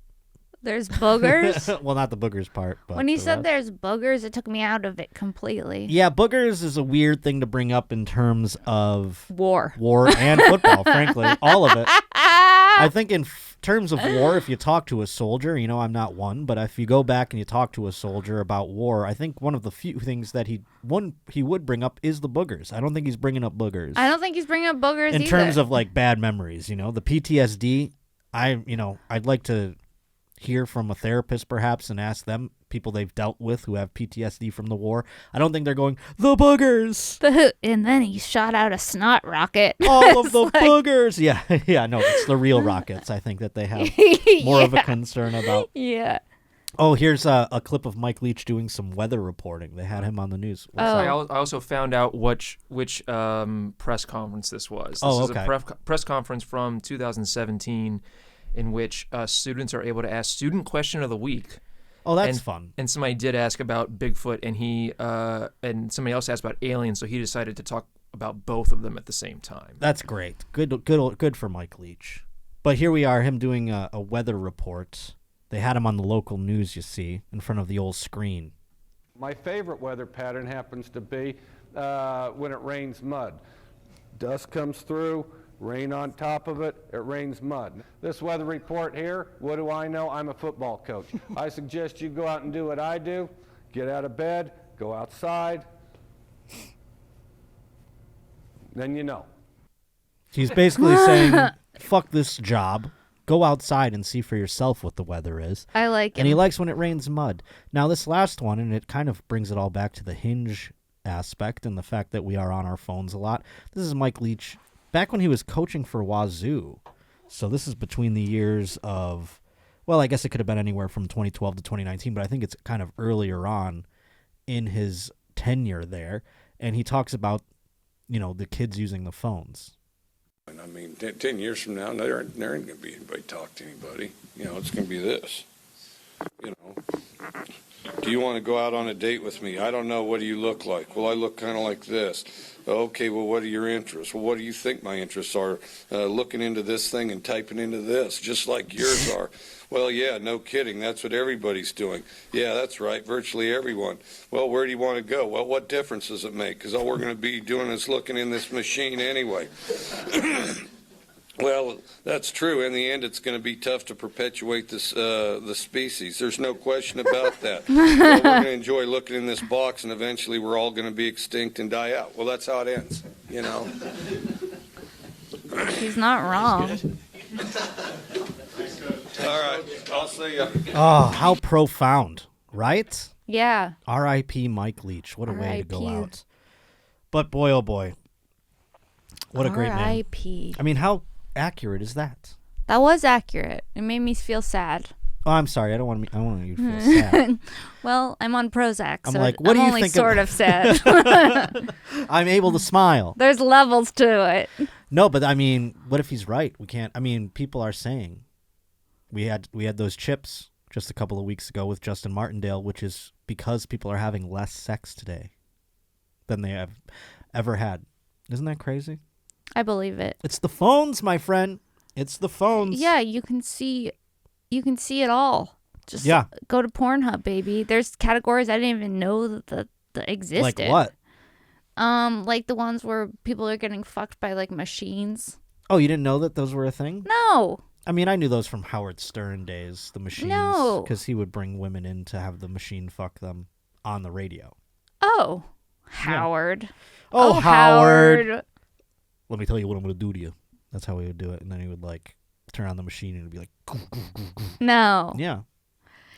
There's boogers? Well, not the boogers part. But when he said there's boogers, it took me out of it completely. Yeah, boogers is a weird thing to bring up in terms of war and football, frankly. All of it. I think in terms of war, if you talk to a soldier, you know, I'm not one, but if you go back and you talk to a soldier about war, I think one of the few things that he would bring up is the boogers. I don't think he's bringing up boogers. I don't think he's bringing up boogers in either. terms of like bad memories, you know, the PTSD. I'd like to hear from a therapist perhaps and ask them, people they've dealt with who have PTSD from the war. I don't think they're going, the boogers. And then he shot out a snot rocket. All of the boogers. Yeah, no, it's the real rockets, I think, that they have more of a concern about. Yeah. Oh, here's a clip of Mike Leach doing some weather reporting. They had him on the news. I also found out which press conference this was. This is a press conference from 2017 in which students are able to ask student question of the week. Oh, that's fun. And somebody did ask about Bigfoot, and he and somebody else asked about aliens, so he decided to talk about both of them at the same time. That's great. Good for Mike Leach. But here we are, him doing a weather report. They had him on the local news, you see, in front of the old screen. My favorite weather pattern happens to be when it rains mud. Dust comes through, rain on top of it, it rains mud. This weather report here, what do I know? I'm a football coach. I suggest you go out and do what I do. Get out of bed, go outside, then you know. He's basically saying, fuck this job. Go outside and see for yourself what the weather is. I like it. And he likes when it rains mud. Now, this last one, and it kind of brings it all back to the Hinge aspect and the fact that we are on our phones a lot. This is Mike Leach back when he was coaching for Wazoo. So this is between the years of, well, I guess it could have been anywhere from 2012 to 2019, but I think it's kind of earlier on in his tenure there. And he talks about, the kids using the phones. I mean, 10 years from now, there ain't going to be anybody talk to anybody. It's going to be this. Do you want to go out on a date with me? I don't know. What do you look like? Well, I look kind of like this. Okay, well, what are your interests? Well, what do you think my interests are? Looking into this thing and typing into this, just like yours are. Well, yeah, no kidding. That's what everybody's doing. Yeah, that's right. Virtually everyone. Well, where do you want to go? Well, what difference does it make? Because all we're going to be doing is looking in this machine anyway. Well, that's true. In the end, it's going to be tough to perpetuate this the species. There's no question about that. Well, we're going to enjoy looking in this box, and eventually we're all going to be extinct and die out. Well, that's how it ends, He's not wrong. All right, I'll see you. Oh, how profound, right? Yeah. R.I.P. Mike Leach. What a way to go R.I.P.. out. But boy, oh boy. What a great man. R.I.P. I mean, how accurate is that? That was accurate. It made me feel sad. Oh, I'm sorry. I don't want you to feel sad. Well, I'm on Prozac, I'm so like, what I'm do you only think sort of sad. I'm able to smile. There's levels to it. No, but I mean, what if he's right? We can't. I mean, people are saying we had those chips just a couple of weeks ago with Justin Martindale, which is because people are having less sex today than they have ever had. Isn't that crazy? I believe it. It's the phones, my friend. It's the phones. Yeah, you can see it all. Just go to Pornhub, baby. There's categories I didn't even know that existed. Like what? Like the ones where people are getting fucked by like machines. Oh, you didn't know that those were a thing? No. I mean, I knew those from Howard Stern days, the machines. No. Because he would bring women in to have the machine fuck them on the radio. Oh, Howard. Yeah. Oh, Howard. Let me tell you what I'm going to do to you. That's how he would do it. And then he would like turn on the machine and it would be like. No. Yeah.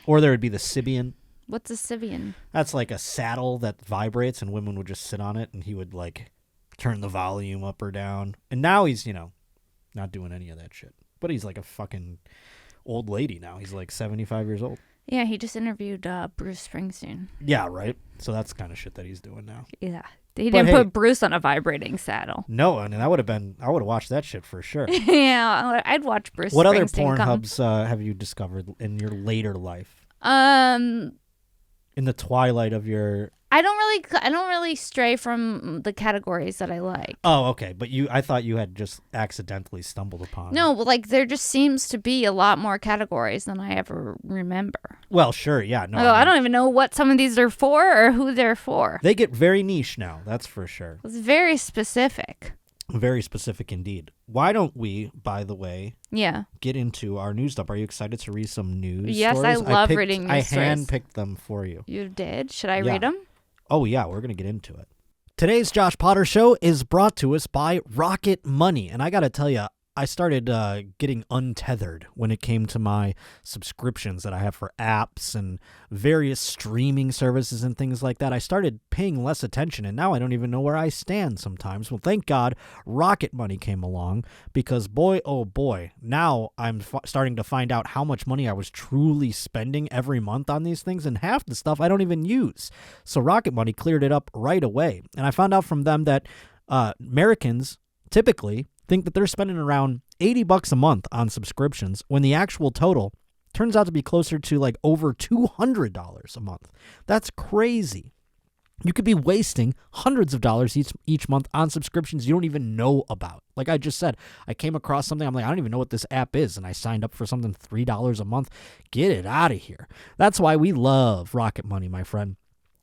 Or there would be the Sibian. What's a Sibian? That's like a saddle that vibrates and women would just sit on it and he would like turn the volume up or down. And now he's, not doing any of that shit. But he's like a fucking old lady now. He's like 75 years old. Yeah, he just interviewed Bruce Springsteen. Yeah, right? So that's the kind of shit that he's doing now. Yeah. He didn't put Bruce on a vibrating saddle. No, and I would have watched that shit for sure. Yeah, I'd watch Bruce What Springsteen. What other Pornhubs have you discovered in your later life? In the twilight of your... I don't really stray from the categories that I like. Oh, okay. But I thought you had just accidentally stumbled upon. No, like there just seems to be a lot more categories than I ever remember. Well, sure, yeah. No, I don't even know what some of these are for or who they're for. They get very niche now, that's for sure. It's very specific. Very specific indeed. Why don't we, by the way, get into our news dump? Are you excited to read some news Yes, stories? I love reading news stories. I handpicked them for you. You did? Should I read them? Oh, yeah, we're going to get into it. Today's Josh Potter Show is brought to us by Rocket Money. And I got to tell you, I started getting untethered when it came to my subscriptions that I have for apps and various streaming services and things like that. I started paying less attention, and now I don't even know where I stand sometimes. Well, thank God Rocket Money came along because, boy, oh boy, now I'm starting to find out how much money I was truly spending every month on these things, and half the stuff I don't even use. So Rocket Money cleared it up right away. And I found out from them that Americans typically think that they're spending around $80 a month on subscriptions when the actual total turns out to be closer to like over $200 a month. That's crazy. You could be wasting hundreds of dollars each month on subscriptions you don't even know about. Like I just said, I came across something. I'm like, I don't even know what this app is. And I signed up for something $3 a month. Get it out of here. That's why we love Rocket Money, my friend.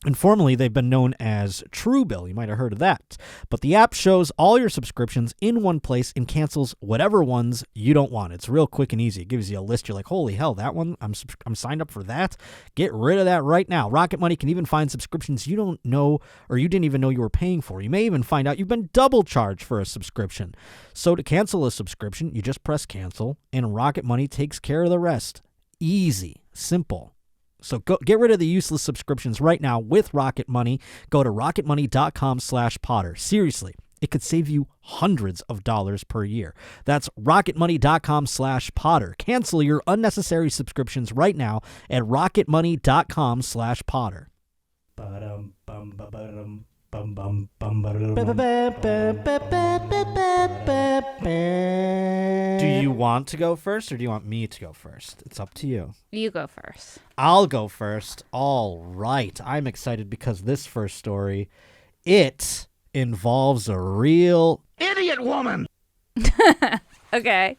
And formerly, they've been known as Truebill. You might have heard of that. But the app shows all your subscriptions in one place and cancels whatever ones you don't want. It's real quick and easy. It gives you a list. You're like, holy hell, that one? I'm signed up for that? Get rid of that right now. Rocket Money can even find subscriptions you don't know or you didn't even know you were paying for. You may even find out you've been double charged for a subscription. So to cancel a subscription, you just press cancel, and Rocket Money takes care of the rest. Easy. Simple. So go get rid of the useless subscriptions right now with Rocket Money. Go to rocketmoney.com/Potter. Seriously, it could save you hundreds of dollars per year. That's rocketmoney.com/Potter. Cancel your unnecessary subscriptions right now at rocketmoney.com/Potter. Do you want to go first or do you want me to go first? It's up to you. You go first. I'll go first. All right. I'm excited because this first story, it involves a real idiot woman. Okay.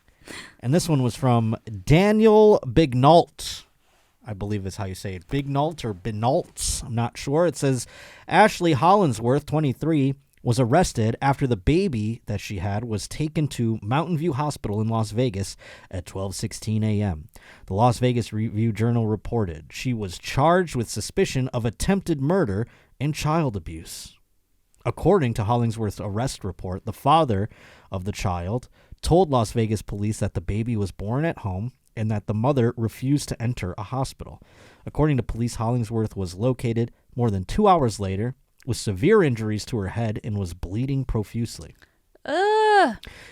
And this one was from Daniel Bignault. I believe is how you say it. Bignault or Binault. I'm not sure. It says Ashley Hollingsworth, 23, was arrested after the baby that she had was taken to Mountain View Hospital in Las Vegas at 12:16 a.m. The Las Vegas Review-Journal reported she was charged with suspicion of attempted murder and child abuse. According to Hollingsworth's arrest report, the father of the child told Las Vegas police that the baby was born at home and that the mother refused to enter a hospital. According to police, Hollingsworth was located more than 2 hours later with severe injuries to her head and was bleeding profusely.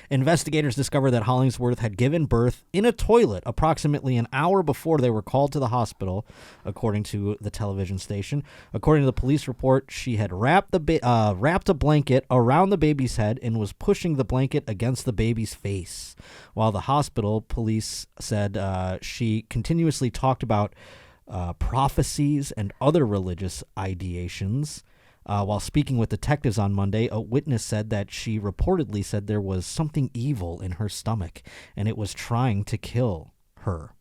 Investigators discovered that Hollingsworth had given birth in a toilet approximately an hour before they were called to the hospital, according to the television station. According to the police report, she had wrapped a blanket around the baby's head and was pushing the blanket against the baby's face. While the hospital police said she continuously talked about prophecies and other religious ideations. While speaking with detectives on Monday, a witness said that she reportedly said there was something evil in her stomach and it was trying to kill her.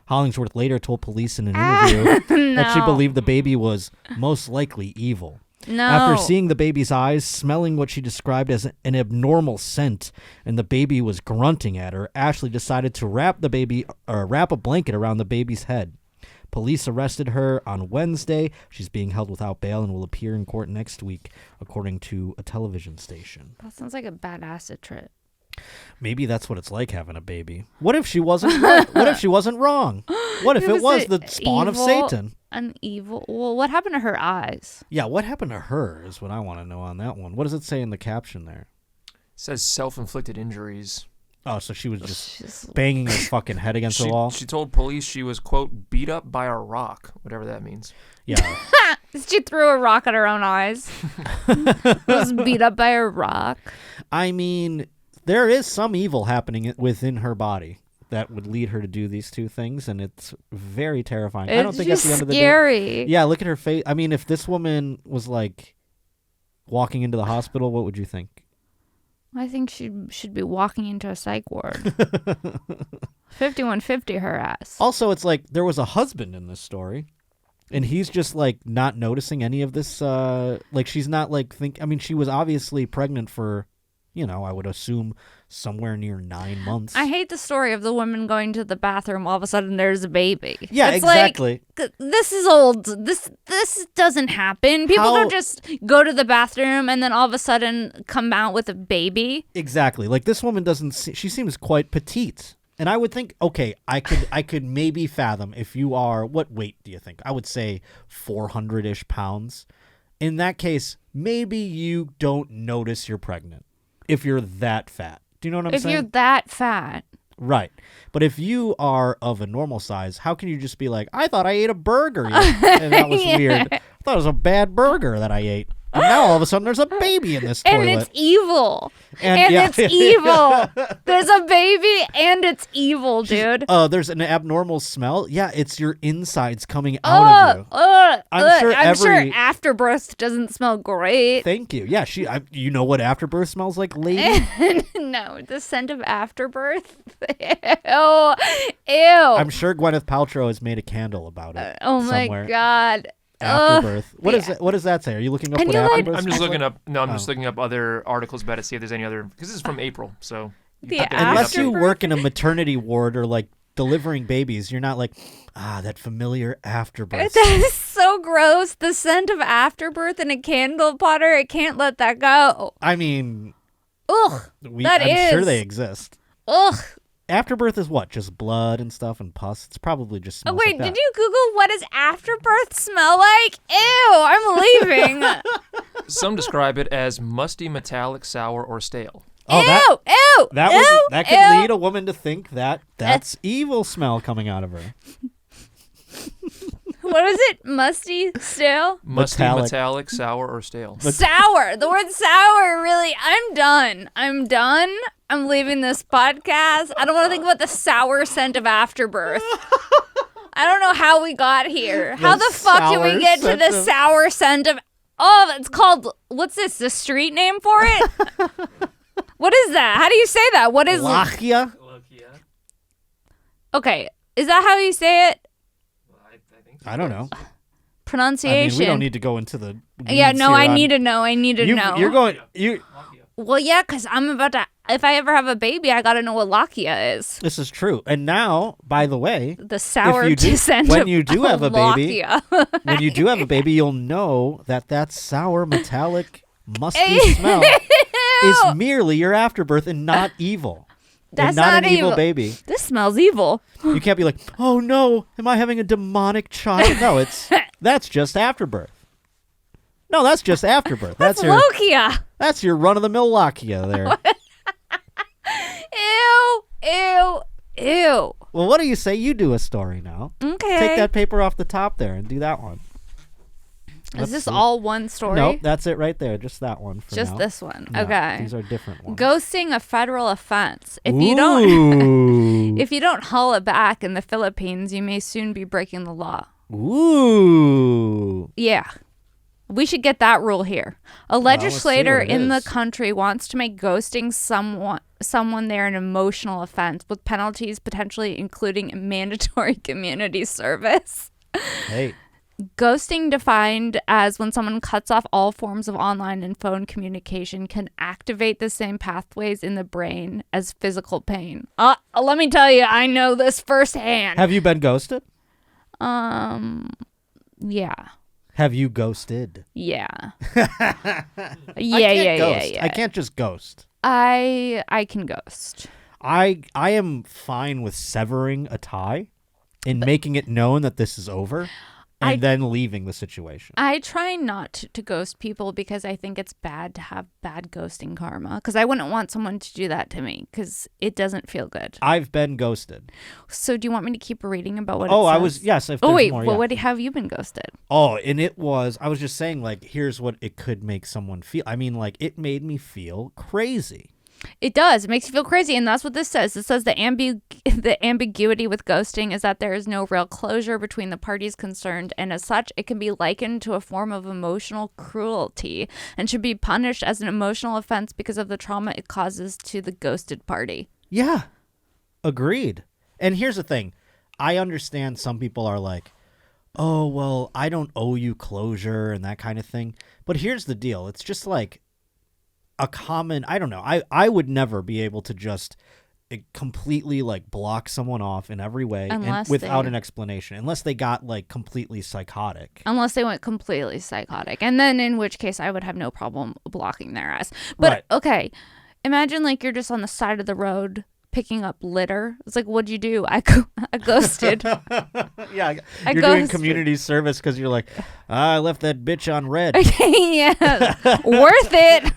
Hollingsworth later told police in an interview that she believed the baby was most likely evil. No. After seeing the baby's eyes, smelling what she described as an abnormal scent, and the baby was grunting at her, Ashley decided to wrap a blanket around the baby's head. Police arrested her on Wednesday. She's being held without bail and will appear in court next week, according to a television station. That sounds like a bad acid trip. Maybe that's what it's like having a baby. What if she wasn't right? What if she wasn't wrong? What if it was the spawn of Satan? An evil. Well, what happened to her eyes? Yeah, what happened to her is what I want to know on that one. What does it say in the caption there? It says self-inflicted injuries. Oh, so she was just banging her fucking head against the wall? She told police she was, quote, beat up by a rock, whatever that means. Yeah. She threw a rock at her own eyes. Was beat up by a rock. I mean, there is some evil happening within her body that would lead her to do these two things, and it's very terrifying. I don't think at the end of the day. Scary. Yeah, look at her face. I mean, if this woman was like walking into the hospital, what would you think? I think she should be walking into a psych ward. 5150 her ass. Also, it's like there was a husband in this story, and he's just like not noticing any of this. Like she's not like I mean, she was obviously pregnant for, I would assume somewhere near 9 months. I hate the story of the woman going to the bathroom. All of a sudden, there's a baby. Yeah, it's exactly. Like, this is old. This doesn't happen. People don't just go to the bathroom and then all of a sudden come out with a baby. Exactly. Like this woman she seems quite petite. And I would think, okay, I could maybe fathom if you are, what weight do you think? I would say 400-ish pounds. In that case, maybe you don't notice you're pregnant if you're that fat. Do you know what I'm saying? If you're that fat. Right. But if you are of a normal size, how can you just be like, I thought I ate a burger. And that was weird. I thought it was a bad burger that I ate. And now all of a sudden there's a baby in this toilet. And it's evil. And yeah. it's evil. There's a baby and it's evil, dude. There's an abnormal smell. Yeah, it's your insides coming out of you. I'm sure afterbirth doesn't smell great. Thank you. Yeah, you know what afterbirth smells like, lady? No, the scent of afterbirth. Ew. I'm sure Gwyneth Paltrow has made a candle about it. Oh somewhere. my God. afterbirth. What does that say? Are you looking up And what you like- afterbirth? I'm just is? looking up. No, I'm Oh. just looking up other articles about it. See if there's any other. Because this is from April, so. The Unless you afterbirth? work in a maternity ward or like delivering babies, you're not like, that familiar afterbirth. That is so gross. The scent of afterbirth in a candle, Potter. I can't let that go. I mean, Ugh. I'm sure they exist. Ugh. Afterbirth is what? Just blood and stuff and pus? It's probably just Oh, smells wait, like that. did you Google what does afterbirth smell like? Ew, I'm leaving. Some describe it as musty, metallic, sour, or stale. Oh, ew, that could ew. lead a woman to think that that's evil smell coming out of her. What is it? Musty, stale? Musty, Metallic. metallic, sour, or stale. Sour. The word sour, really. I'm done. I'm leaving this podcast. I don't want to think about the sour scent of afterbirth. I don't know how we got here. How the fuck did we sour get to scent the of- sour scent of... Oh, it's called... What's this? The street name for it? What is that? How do you say that? What is... Lachia? Okay. Is that how you say it? I don't know. Pronunciation. I mean, we don't need to go into the Yeah, weeds no, here I on- need to know. I need to know. You're going... Well, yeah, because I'm about to... If I ever have a baby, I got to know what Lachia is. This is true. And now, by the way, The sour you do- descent when of you do have a baby- Lachia. when you do have a baby, you'll know that sour, metallic, musty smell is merely your afterbirth and not evil. That's and not not an evil evil. baby. This smells evil. You can't be like, oh no, am I having a demonic child? No, that's just afterbirth. No, that's just afterbirth. That's your run of the mill Lachia there. Ew. Well, what do you say you do a story now? Okay. Take that paper off the top there and do that one. Is this all one story? Nope, that's it right there. Just that one for Just now. this one. No, Okay. These are different ones. Ghosting a federal offense. If you don't haul it back in the Philippines, you may soon be breaking the law. Ooh. Yeah. We should get that rule here. A legislator what it in the is. country wants to make ghosting someone there an emotional offense with penalties potentially including mandatory community service. Hey. Ghosting, defined as when someone cuts off all forms of online and phone communication, can activate the same pathways in the brain as physical pain. Let me tell you, I know this firsthand. Have you been ghosted? Yeah. Have you ghosted? Yeah. I can't just ghost. I can ghost. I am fine with severing a tie and making it known that this is over and then leaving the situation. I try not to ghost people because I think it's bad to have bad ghosting karma, because I wouldn't want someone to do that to me because it doesn't feel good. I've been ghosted. So do you want me to keep reading about what Oh, it says? I was, yes. If Oh, there's wait, more, well, yeah. what have you been ghosted? Oh, and I was just saying, like, here's what it could make someone feel. I mean, like, it made me feel crazy. It does. It makes you feel crazy, and that's what this says. It says the ambiguity with ghosting is that there is no real closure between the parties concerned, and as such, it can be likened to a form of emotional cruelty and should be punished as an emotional offense because of the trauma it causes to the ghosted party. Yeah, agreed. And here's the thing. I understand some people are like, oh, well, I don't owe you closure and that kind of thing. But here's the deal. It's just like a common, I don't know. I would never be able to just completely like block someone off in every way and without an explanation, unless they got like completely psychotic. Unless they went completely psychotic. And then in which case I would have no problem blocking their ass. But Right. okay, imagine like you're just on the side of the road picking up litter. It's like, what'd you do? I ghosted. Yeah, I you're doing ghosted. community service because you're like, I left that bitch on red. Yeah, worth it.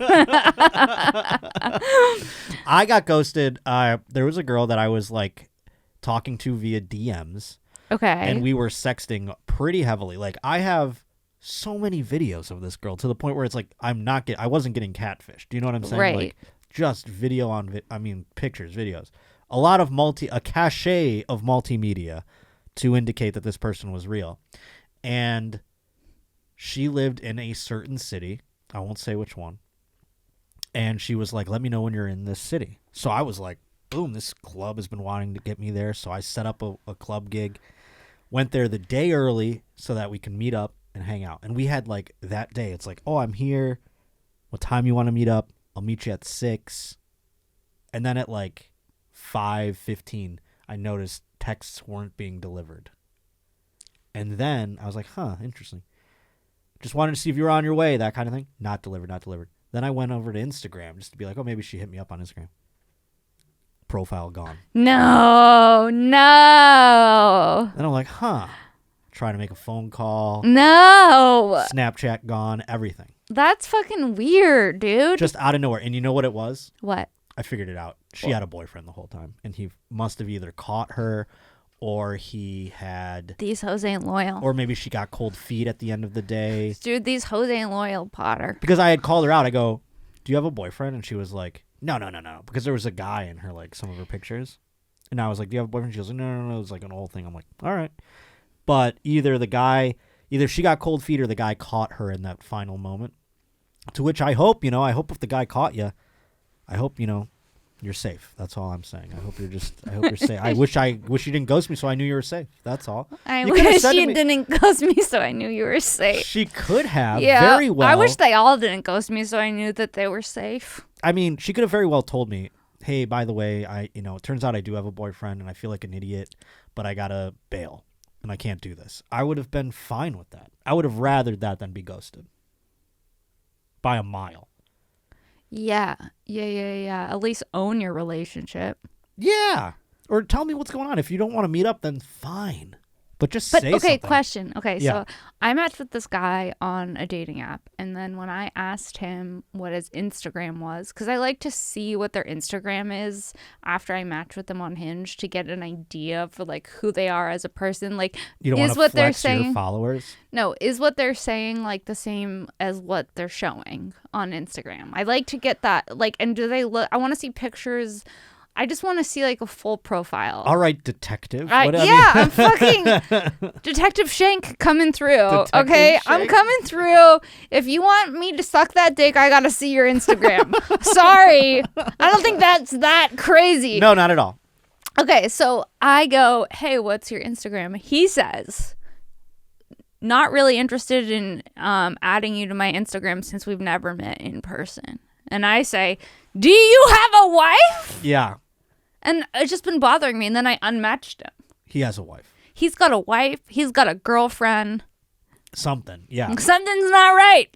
I got ghosted. There was a girl that I was like talking to via DMs. Okay. And we were sexting pretty heavily. Like, I have so many videos of this girl to the point where it's like I wasn't getting catfished. Do you know what I'm saying? Right. Like, just video on pictures, videos. A cachet of multimedia to indicate that this person was real. And she lived in a certain city. I won't say which one. And she was like, let me know when you're in this city. So I was like, boom, this club has been wanting to get me there. So I set up a club gig, went there the day early so that we can meet up and hang out. And we had like that day, it's like, oh, I'm here. What time you want to meet up? I'll meet you at 6. And then at like 5:15, I noticed texts weren't being delivered. And then I was like, huh, interesting. Just wanted to see if you were on your way, that kind of thing. Not delivered, not delivered. Then I went over to Instagram just to be like, oh, maybe she hit me up on Instagram. Profile gone. No. And I'm like, huh. Trying to make a phone call. No. Snapchat gone, everything. That's fucking weird, dude. Just out of nowhere. And you know what it was? What? I figured it out. She had a boyfriend the whole time. And he must have either caught her or he had... These hoes ain't loyal. Or maybe she got cold feet at the end of the day. Dude, these hoes ain't loyal, Potter. Because I had called her out. I go, do you have a boyfriend? And she was like, no. Because there was a guy in her, like, some of her pictures. And I was like, do you have a boyfriend? She was like, no. It was like an old thing. I'm like, all right. But either she got cold feet or the guy caught her in that final moment. To which I hope if the guy caught you, I hope, you're safe. That's all I'm saying. I hope you're safe. I wish you didn't ghost me so I knew you were safe. That's all. I wish you didn't ghost me so I knew you were safe. She could have very well. I wish they all didn't ghost me so I knew that they were safe. I mean, she could have very well told me, hey, by the way, it turns out I do have a boyfriend and I feel like an idiot, but I gotta bail and I can't do this. I would have been fine with that. I would have rathered that than be ghosted. By a mile. Yeah. At least own your relationship. Yeah. Or tell me what's going on. If you don't want to meet up, then fine. But just say something. Okay, question. Okay, Yeah. so I matched with this guy on a dating app. And then when I asked him what his Instagram was, because I like to see what their Instagram is after I match with them on Hinge to get an idea for like who they are as a person. Like, you don't is want to what they're flex saying your followers? No, is what they're saying like the same as what they're showing on Instagram? I like to get that. Like, and do they look? I want to see pictures. I just want to see like a full profile. All right, detective. I'm fucking Detective Shenk coming through. Okay, Shenk. I'm coming through. If you want me to suck that dick, I gotta see your Instagram. Sorry, I don't think that's that crazy. No, not at all. Okay, so I go, hey, what's your Instagram? He says, not really interested in adding you to my Instagram since we've never met in person. And I say, do you have a wife? Yeah. And it's just been bothering me. And then I unmatched him. He has a wife. He's got a wife. He's got a girlfriend. Something. Yeah. Something's not right.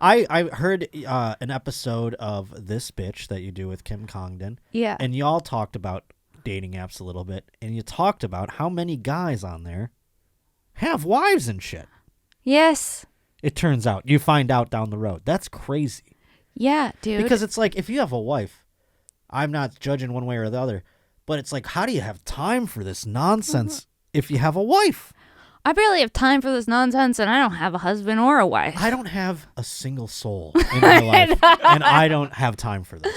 I heard an episode of This Bitch that you do with Kim Congdon. Yeah. And y'all talked about dating apps a little bit. And you talked about how many guys on there have wives and shit. Yes. It turns out. You find out down the road. That's crazy. Yeah, dude. Because it's like, if you have a wife, I'm not judging one way or the other, but it's like, how do you have time for this nonsense if you have a wife? I barely have time for this nonsense, and I don't have a husband or a wife. I don't have a single soul in my life, and I don't have time for this.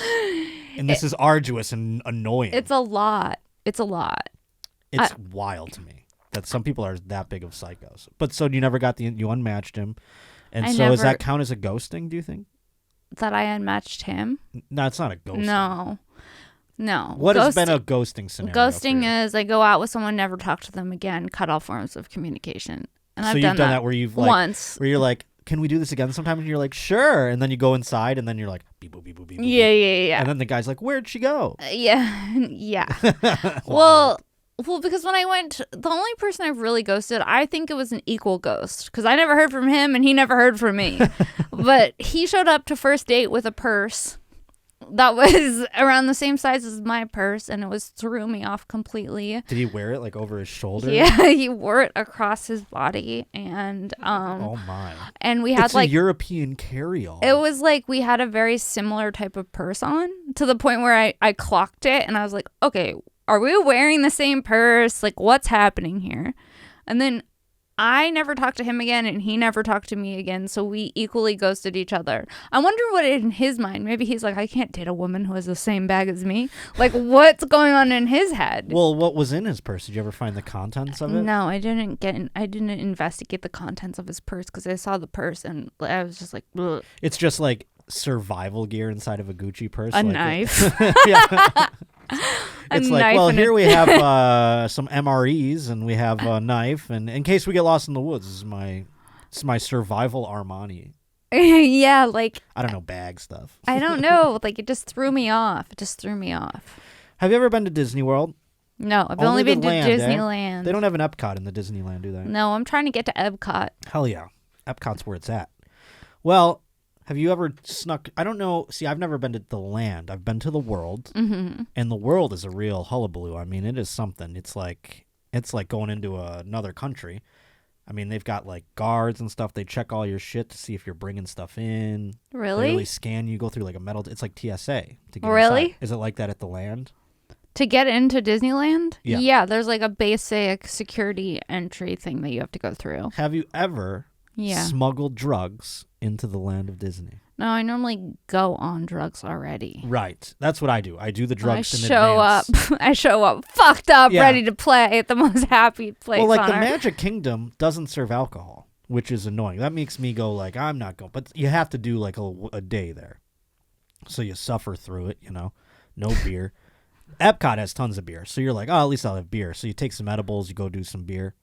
And this is arduous and annoying. It's a lot. It's Wild to me that some people are that big of psychos. But so you never got you unmatched him, and does that count as a ghosting, do you think? That I unmatched him? No, it's not a ghosting. No. What has been a ghosting scenario? Ghosting is I go out with someone, never talk to them again, cut all forms of communication. And so I've you've done that where you've like, once. Where you're like, can we do this again sometime? And you're like, sure. And then you go inside and then you're like, beep, boop, beep, boop, beep, boop. Yeah. And then the guy's like, where'd she go? Yeah. Well, because when I went, the only person I've really ghosted, I think it was an equal ghost. Because I never heard from him and he never heard from me. But he showed up to first date with a purse that was around the same size as my purse, and it threw me off completely. Did he wear it like over his shoulder? Yeah, he wore it across his body, and oh my! And we had it's like a European carry-all. It was like we had a very similar type of purse on, to the point where I clocked it, and I was like, okay, are we wearing the same purse? Like, what's happening here? And then I never talked to him again, and he never talked to me again, so we equally ghosted each other. I wonder what in his mind, maybe he's like, I can't date a woman who has the same bag as me. Like, what's going on in his head? Well, what was in his purse? Did you ever find the contents of it? No, I didn't investigate the contents of his purse, because I saw the purse, and I was just like, ugh. It's just like survival gear inside of a Gucci purse. A like knife. Yeah. It's like, well, here we have some MREs and we have a knife, and in case we get lost in the woods, this is my It's my survival Armani. Yeah, like I don't know, bag stuff. I don't know. Like, it just threw me off. Have you ever been to Disney World? No, I've only been to land, Disneyland. They don't have an Epcot in the Disneyland, do they? No, I'm trying to get to Epcot. Hell yeah. Epcot's where it's at. Well, have you ever snuck... I don't know. See, I've never been to the land. I've been to the world. Mm-hmm. And the world is a real hullabaloo. I mean, it is something. It's like going into another country. I mean, they've got like guards and stuff. They check all your shit to see if you're bringing stuff in. Really? They really scan you, go through like a metal... It's like TSA. To get really? Inside. Is it like that at the land? To get into Disneyland? Yeah. Yeah, there's like a basic security entry thing that you have to go through. Have you ever smuggled drugs into the land of Disney? No, I normally go on drugs already. Right. That's what I do. I do the drugs in advance. I show up fucked up, ready to play at the most happy place Well, like on the earth. Magic Kingdom doesn't serve alcohol, which is annoying. That makes me go like, I'm not going. But you have to do like a day there. So you suffer through it, no beer. Epcot has tons of beer. So you're like, oh, at least I'll have beer. So you take some edibles, you go do some beer.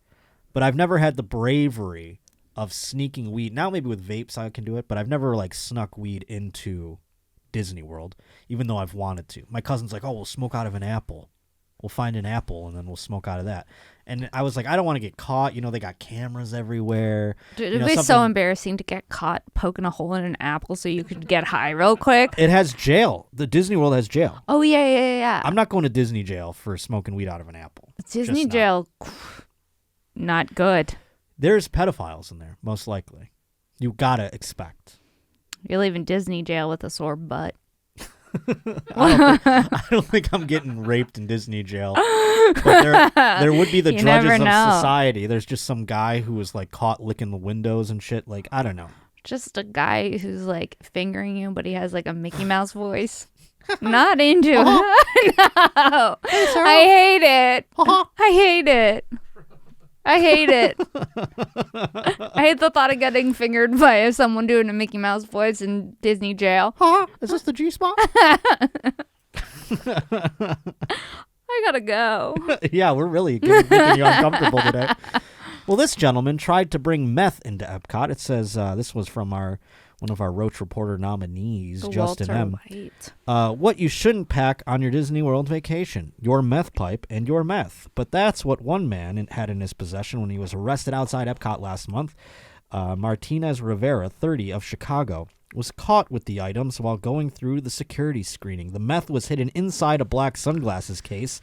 But I've never had the bravery of sneaking weed. Now maybe with vapes I can do it, but I've never like snuck weed into Disney World, even though I've wanted to. My cousin's like, oh, we'll smoke out of an apple. We'll find an apple and then we'll smoke out of that. And I was like, I don't want to get caught. They got cameras everywhere. Dude, it'd be so embarrassing to get caught poking a hole in an apple so you could get high real quick. It has jail. The Disney World has jail. Oh, yeah. I'm not going to Disney jail for smoking weed out of an apple. Disney jail, not good. There's pedophiles in there, most likely. You gotta expect. You're leaving Disney jail with a sore butt. I don't think I'm getting raped in Disney jail. But there would be the judges of society. There's just some guy who was like caught licking the windows and shit. Like, I don't know. Just a guy who's like fingering you, but he has like a Mickey Mouse voice. Not into it. No. I hate it. I hate it. I hate it. I hate the thought of getting fingered by someone doing a Mickey Mouse voice in Disney jail. Is this the G-spot? I gotta go. Yeah, we're really making you uncomfortable today. Well, this gentleman tried to bring meth into Epcot. It says this was from one of our Roach Reporter nominees, Justin M. What you shouldn't pack on your Disney World vacation: your meth pipe and your meth. But that's what one man had in his possession when he was arrested outside Epcot last month. Martinez Rivera, 30, of Chicago, was caught with the items while going through the security screening. The meth was hidden inside a black sunglasses case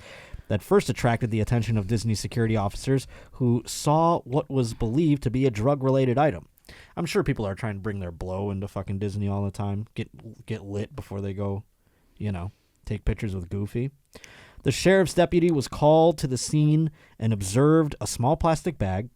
that first attracted the attention of Disney security officers who saw what was believed to be a drug-related item. I'm sure people are trying to bring their blow into fucking Disney all the time. Get lit before they go, take pictures with Goofy. The sheriff's deputy was called to the scene and observed a small plastic bag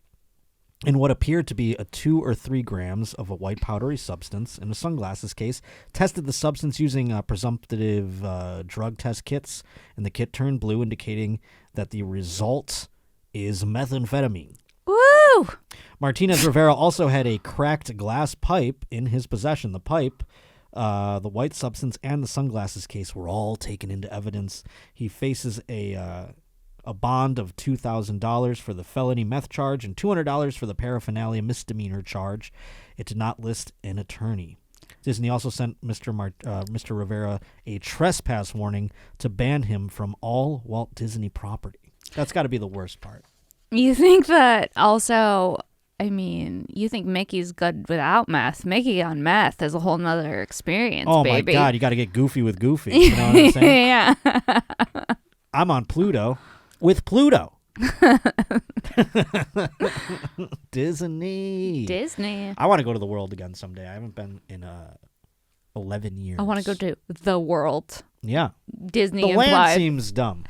and what appeared to be 2 or 3 grams of a white powdery substance in a sunglasses case, tested the substance using presumptive drug test kits, and the kit turned blue, indicating that the result is methamphetamine. Woo! Martinez Rivera also had a cracked glass pipe in his possession. The pipe, the white substance, and the sunglasses case were all taken into evidence. He faces a bond of $2,000 for the felony meth charge and $200 for the paraphernalia misdemeanor charge. It did not list an attorney. Disney also sent Mr. Rivera a trespass warning to ban him from all Walt Disney property. That's got to be the worst part. You think that also, you think Mickey's good without meth. Mickey on meth is a whole nother experience, baby. My God, you got to get goofy with Goofy. You know what I'm saying? Yeah. I'm on Pluto with Pluto. Disney. I want to go to the world again someday. I haven't been in 11 years. I want to go to the world. Yeah. Disney The implied. land seems dumb.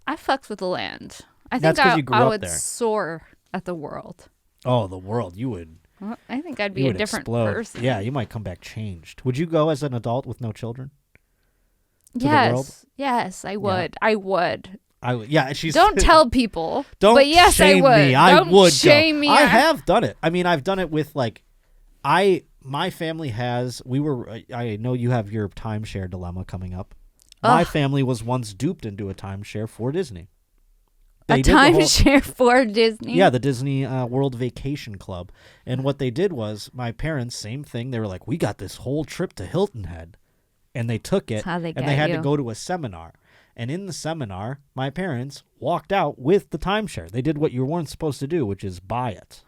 I fucks with the land. I That's think 'cause you grew I up would there. soar at the world. Oh, the world. You would. Well, I think I'd be a different explode. person. Yeah, you might come back changed. Would you go as an adult with no children? To the world? Yes, I would. Yeah. I would. Yeah, she's. Don't tell people. Don't but yes, shame I would. me. I Don't would shame go. me. I have done it. I've done it with my family has. I know you have your timeshare dilemma coming up. My family was once duped into a timeshare for Disney. They a did the whole- timeshare for Disney. Yeah, the Disney World Vacation Club. And what they did was, my parents, same thing. They were like, we got this whole trip to Hilton Head. And they took it, That's how they and get they had you. to go to a seminar. And in the seminar, my parents walked out with the timeshare. They did what you weren't supposed to do, which is buy it.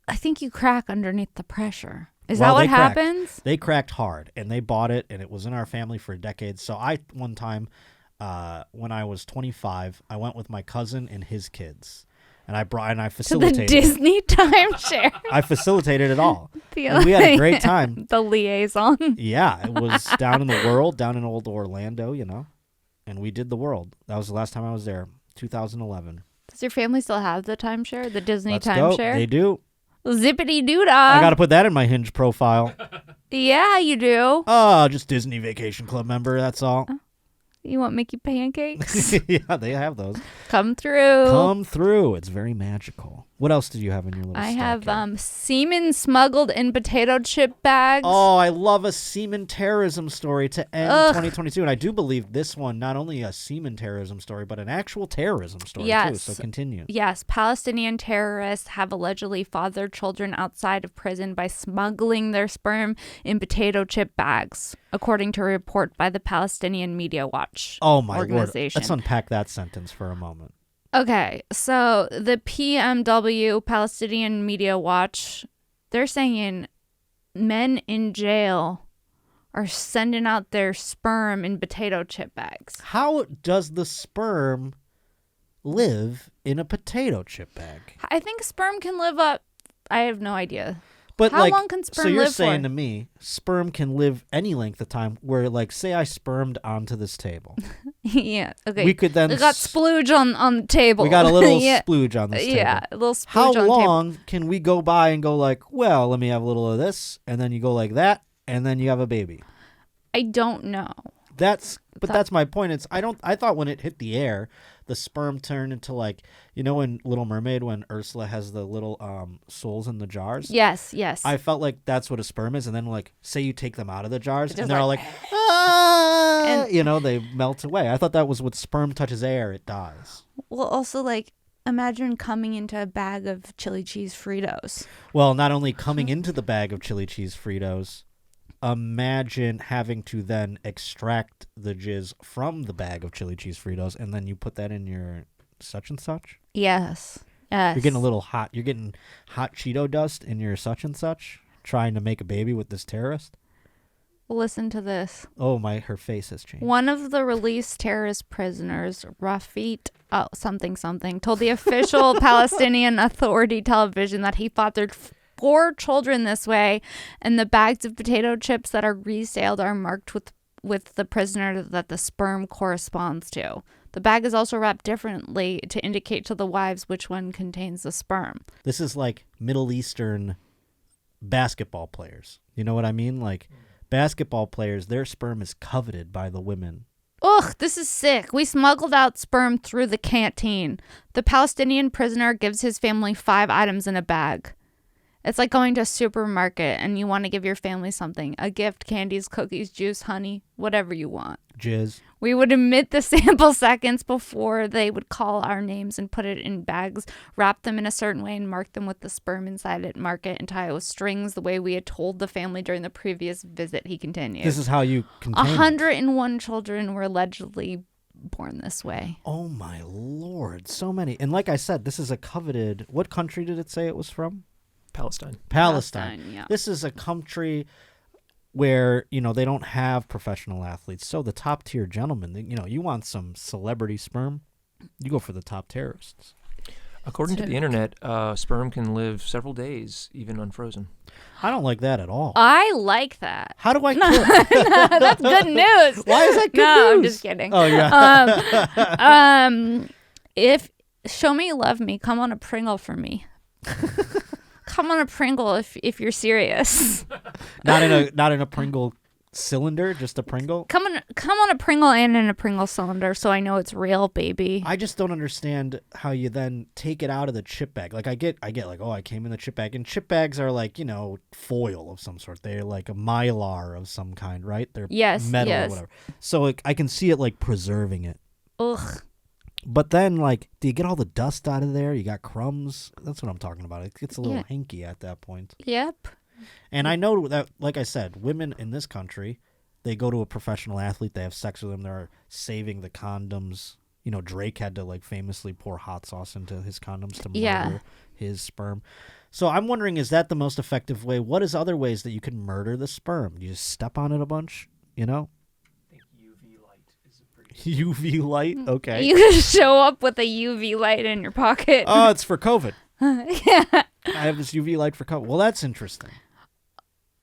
I think you crack underneath the pressure. Is Well, that they what cracked. happens? They cracked hard, and they bought it, and it was in our family for decades. So one time, when I was 25, I went with my cousin and his kids, and I To the facilitated. Disney timeshare. I facilitated it all. The- And we had a great time. The liaison. Yeah, it was down in the world, down in old Orlando, and we did the world. That was the last time I was there, 2011. Does your family still have the timeshare? The Disney Let's go. timeshare? They do. Zippity doo dah. I got to put that in my Hinge profile. Yeah, you do. Oh, just Disney Vacation Club member, that's all. You want Mickey pancakes? Yeah, they have those. Come through. Come through. It's very magical. What else did you have in your little I stack have here? semen smuggled in potato chip bags. Oh, I love a semen terrorism story to end Ugh. 2022. And I do believe this one, not only a semen terrorism story, but an actual terrorism story, too. Yes. So continue. Yes, Palestinian terrorists have allegedly fathered children outside of prison by smuggling their sperm in potato chip bags, according to a report by the Palestinian Media Watch Oh, my organization. Lord. Let's unpack that sentence for a moment. Okay, so the PMW, Palestinian Media Watch, they're saying men in jail are sending out their sperm in potato chip bags. How does the sperm live in a potato chip bag? I think sperm can live up. I have no idea. But How long can sperm so you're live saying for? to me, sperm can live any length of time where, like, say I spermed onto this table. Yeah, okay. We could then We got splooge on the table. We got a little yeah. splooge on this table. Yeah, a little splooge How on the table. long can we go by and go like, well, let me have a little of this, and then you go like that, and then you have a baby? I don't know. That's my point. I thought when it hit the air, the sperm turned into, like, in Little Mermaid when Ursula has the little souls in the jars. Yes. I felt like that's what a sperm is, and then, like, say you take them out of the jars, It's and just they're all like- like, ah, And- they melt away. I thought that was when sperm touches air, it dies. Well, also, like, imagine coming into a bag of chili cheese Fritos. Well, not only coming into the bag of chili cheese Fritos, imagine having to then extract the jizz from the bag of chili cheese Fritos, and then you put that in your such and such. Yes. You're getting a little hot. You're getting hot Cheeto dust in your such and such, trying to make a baby with this terrorist. Listen to this. Oh my, her face has changed. One of the released terrorist prisoners, Rafit something, told the official Palestinian Authority television that he fathered 4 children this way, and the bags of potato chips that are resaled are marked with the prisoner that the sperm corresponds to. The bag is also wrapped differently to indicate to the wives which one contains the sperm. This is like Middle Eastern basketball players. You know what I mean? Like, basketball players, their sperm is coveted by the women. Ugh, this is sick. We smuggled out sperm through the canteen. The Palestinian prisoner gives his family 5 items in a bag. It's like going to a supermarket and you want to give your family something. A gift, candies, cookies, juice, honey, whatever you want. Jizz. We would emit the sample seconds before they would call our names and put it in bags, wrap them in a certain way and mark them with the sperm inside it, mark it and tie it with strings the way we had told the family during the previous visit, he continued. This is how you contain it. 101 children were allegedly born this way. Oh my Lord, so many. And like I said, this is a coveted, what country did it say it was from? Palestine. Palestine. Yeah. This is a country where, they don't have professional athletes. So the top tier gentlemen, you want some celebrity sperm, you go for the top terrorists. According to the internet, sperm can live several days, even unfrozen. I don't like that at all. I like that. How do I kill? That's good news. Why is that good No, I'm news? just kidding. Oh, yeah. If show me you love me, come on a Pringle for me. Come on a Pringle if you're serious. Not in a Pringle cylinder, just a Pringle. Come on a Pringle and in a Pringle cylinder, so I know it's real, baby. I just don't understand how you then take it out of the chip bag. Like I get like, oh, I came in the chip bag, and chip bags are like, foil of some sort. They're like a mylar of some kind, right? They're Yes, metal yes. or whatever. So I can see it like preserving it. Ugh. But then, like, do you get all the dust out of there? You got crumbs. That's what I'm talking about. It gets a little hinky at that point. Yep. And I know that, like I said, women in this country, they go to a professional athlete, they have sex with them, they're saving the condoms. You know, Drake had to, like, famously pour hot sauce into his condoms to murder his sperm. So I'm wondering, is that the most effective way? What is other ways that you can murder the sperm? You just step on it a bunch, you know? I think UV light is a pretty... UV light? Okay. You can show up with a UV light in your pocket. Oh, it's for COVID. Yeah. I have this UV light for COVID. Well, that's interesting.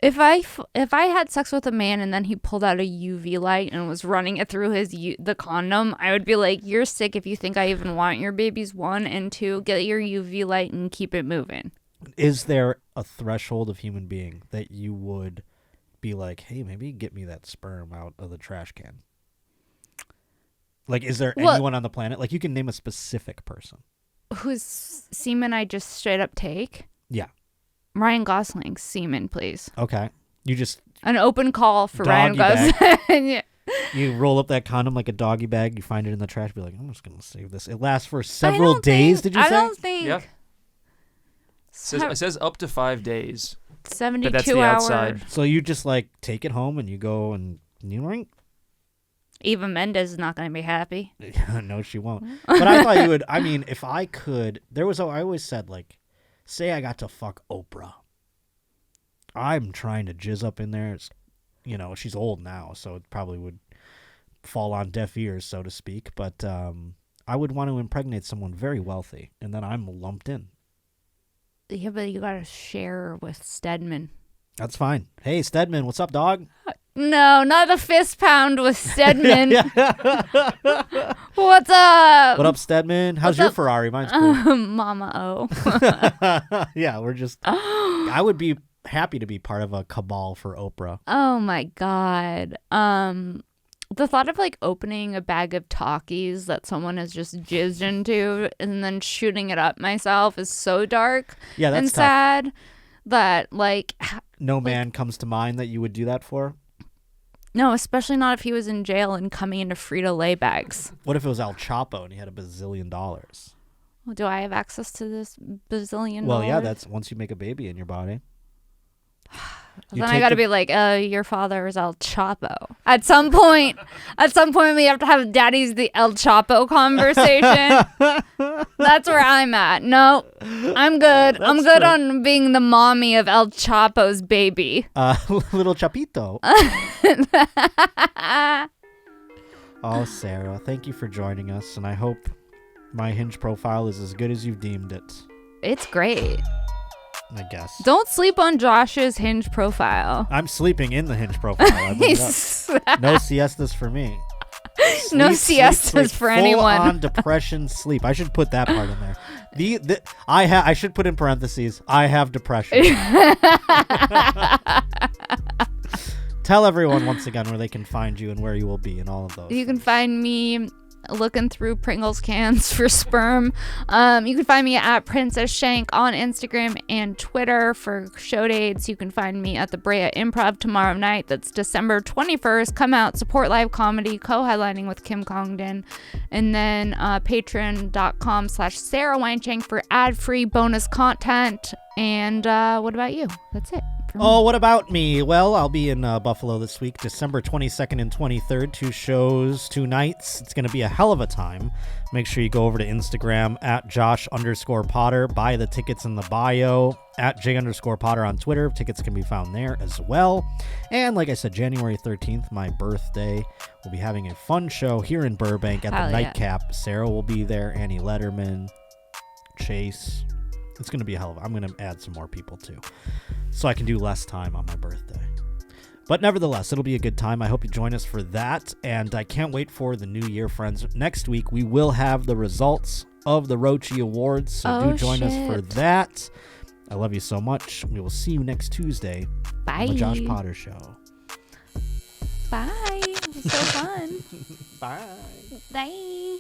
If I had sex with a man and then he pulled out a UV light and was running it through the condom, I would be like, you're sick if you think I even want your babies, 1, and 2, get your UV light and keep it moving. Is there a threshold of human being that you would be like, hey, maybe get me that sperm out of the trash can? Like, is there anyone on the planet? Like, you can name a specific person. Whose semen I just straight up take? Yeah. Ryan Gosling's semen, please. Okay. You just... An open call for Ryan Doggy Gosling. Yeah. You roll up that condom like a doggy bag. You find it in the trash. Be like, I'm just going to save this. It lasts for several days, did you say? I don't think... Yeah. It says up to 5 days. 72 but that's the hours. outside. So you just, like, take it home and you go and... Eva Mendes is not going to be happy. No, she won't. But I thought you would... I mean, if I could... I always said, like, say I got to fuck Oprah. I'm trying to jizz up in there. It's, you know, she's old now, so it probably would fall on deaf ears, so to speak. But I would want to impregnate someone very wealthy, and then I'm lumped in. Yeah, but you got to share with Stedman. That's fine. Hey, Stedman, what's up, dog? No, not a fist pound with Stedman. What's up? What up, Stedman? How's your Ferrari? Mine's cool. Mama O. Yeah, we're just... I would be happy to be part of a cabal for Oprah. Oh, my God. The thought of, like, opening a bag of Takis that someone has just jizzed into and then shooting it up myself is so dark and tough. sad that, like... No man comes to mind that you would do that for? No, especially not if he was in jail and coming into Frito-Lay bags. What if it was El Chapo and he had $1 bazillion? Well, do I have access to this bazillion Well, yeah, dollars? that's once you make a baby in your body. Then I gotta be like, your father is El Chapo. At some point, we have to have Daddy's the El Chapo conversation. That's where I'm at. No, I'm good. I'm good on being the mommy of El Chapo's baby. Little Chapito. Oh, Sarah, thank you for joining us, and I hope my Hinge profile is as good as you've deemed it. It's great. I guess. Don't sleep on Josh's Hinge profile. I'm sleeping in the Hinge profile. No siestas for me. No siestas for anyone. Full on depression sleep. I should put that part in there. I should put in parentheses, I have depression. Tell everyone once again where they can find you and where you will be and all of those. You can find me looking through Pringles cans for sperm. You can find me at Princess Shenk on Instagram and Twitter for show dates. You can find me at the Brea Improv tomorrow night. That's December 21st. Come out, support live comedy, co-headlining with Kim Congdon. And then patreon.com/Sara Weinshenk for ad-free bonus content. And what about you? That's it. Oh, what about me? Well, I'll be in Buffalo this week, December 22nd and 23rd. 2 shows, 2 nights. It's going to be a hell of a time. Make sure you go over to Instagram at Josh_Potter. Buy the tickets in the bio at J_Potter on Twitter. Tickets can be found there as well. And like I said, January 13th, my birthday, we'll be having a fun show here in Burbank at the Nightcap. Sarah will be there, Annie Letterman, Chase. It's going to be a hell of a... I'm going to add some more people too, so I can do less time on my birthday. But nevertheless, it'll be a good time. I hope you join us for that. And I can't wait for the new year, friends. Next week, we will have the results of the Roachy Awards. So do join us for that. I love you so much. We will see you next Tuesday on the Josh Potter Show. Bye. It was so fun. Bye. Bye.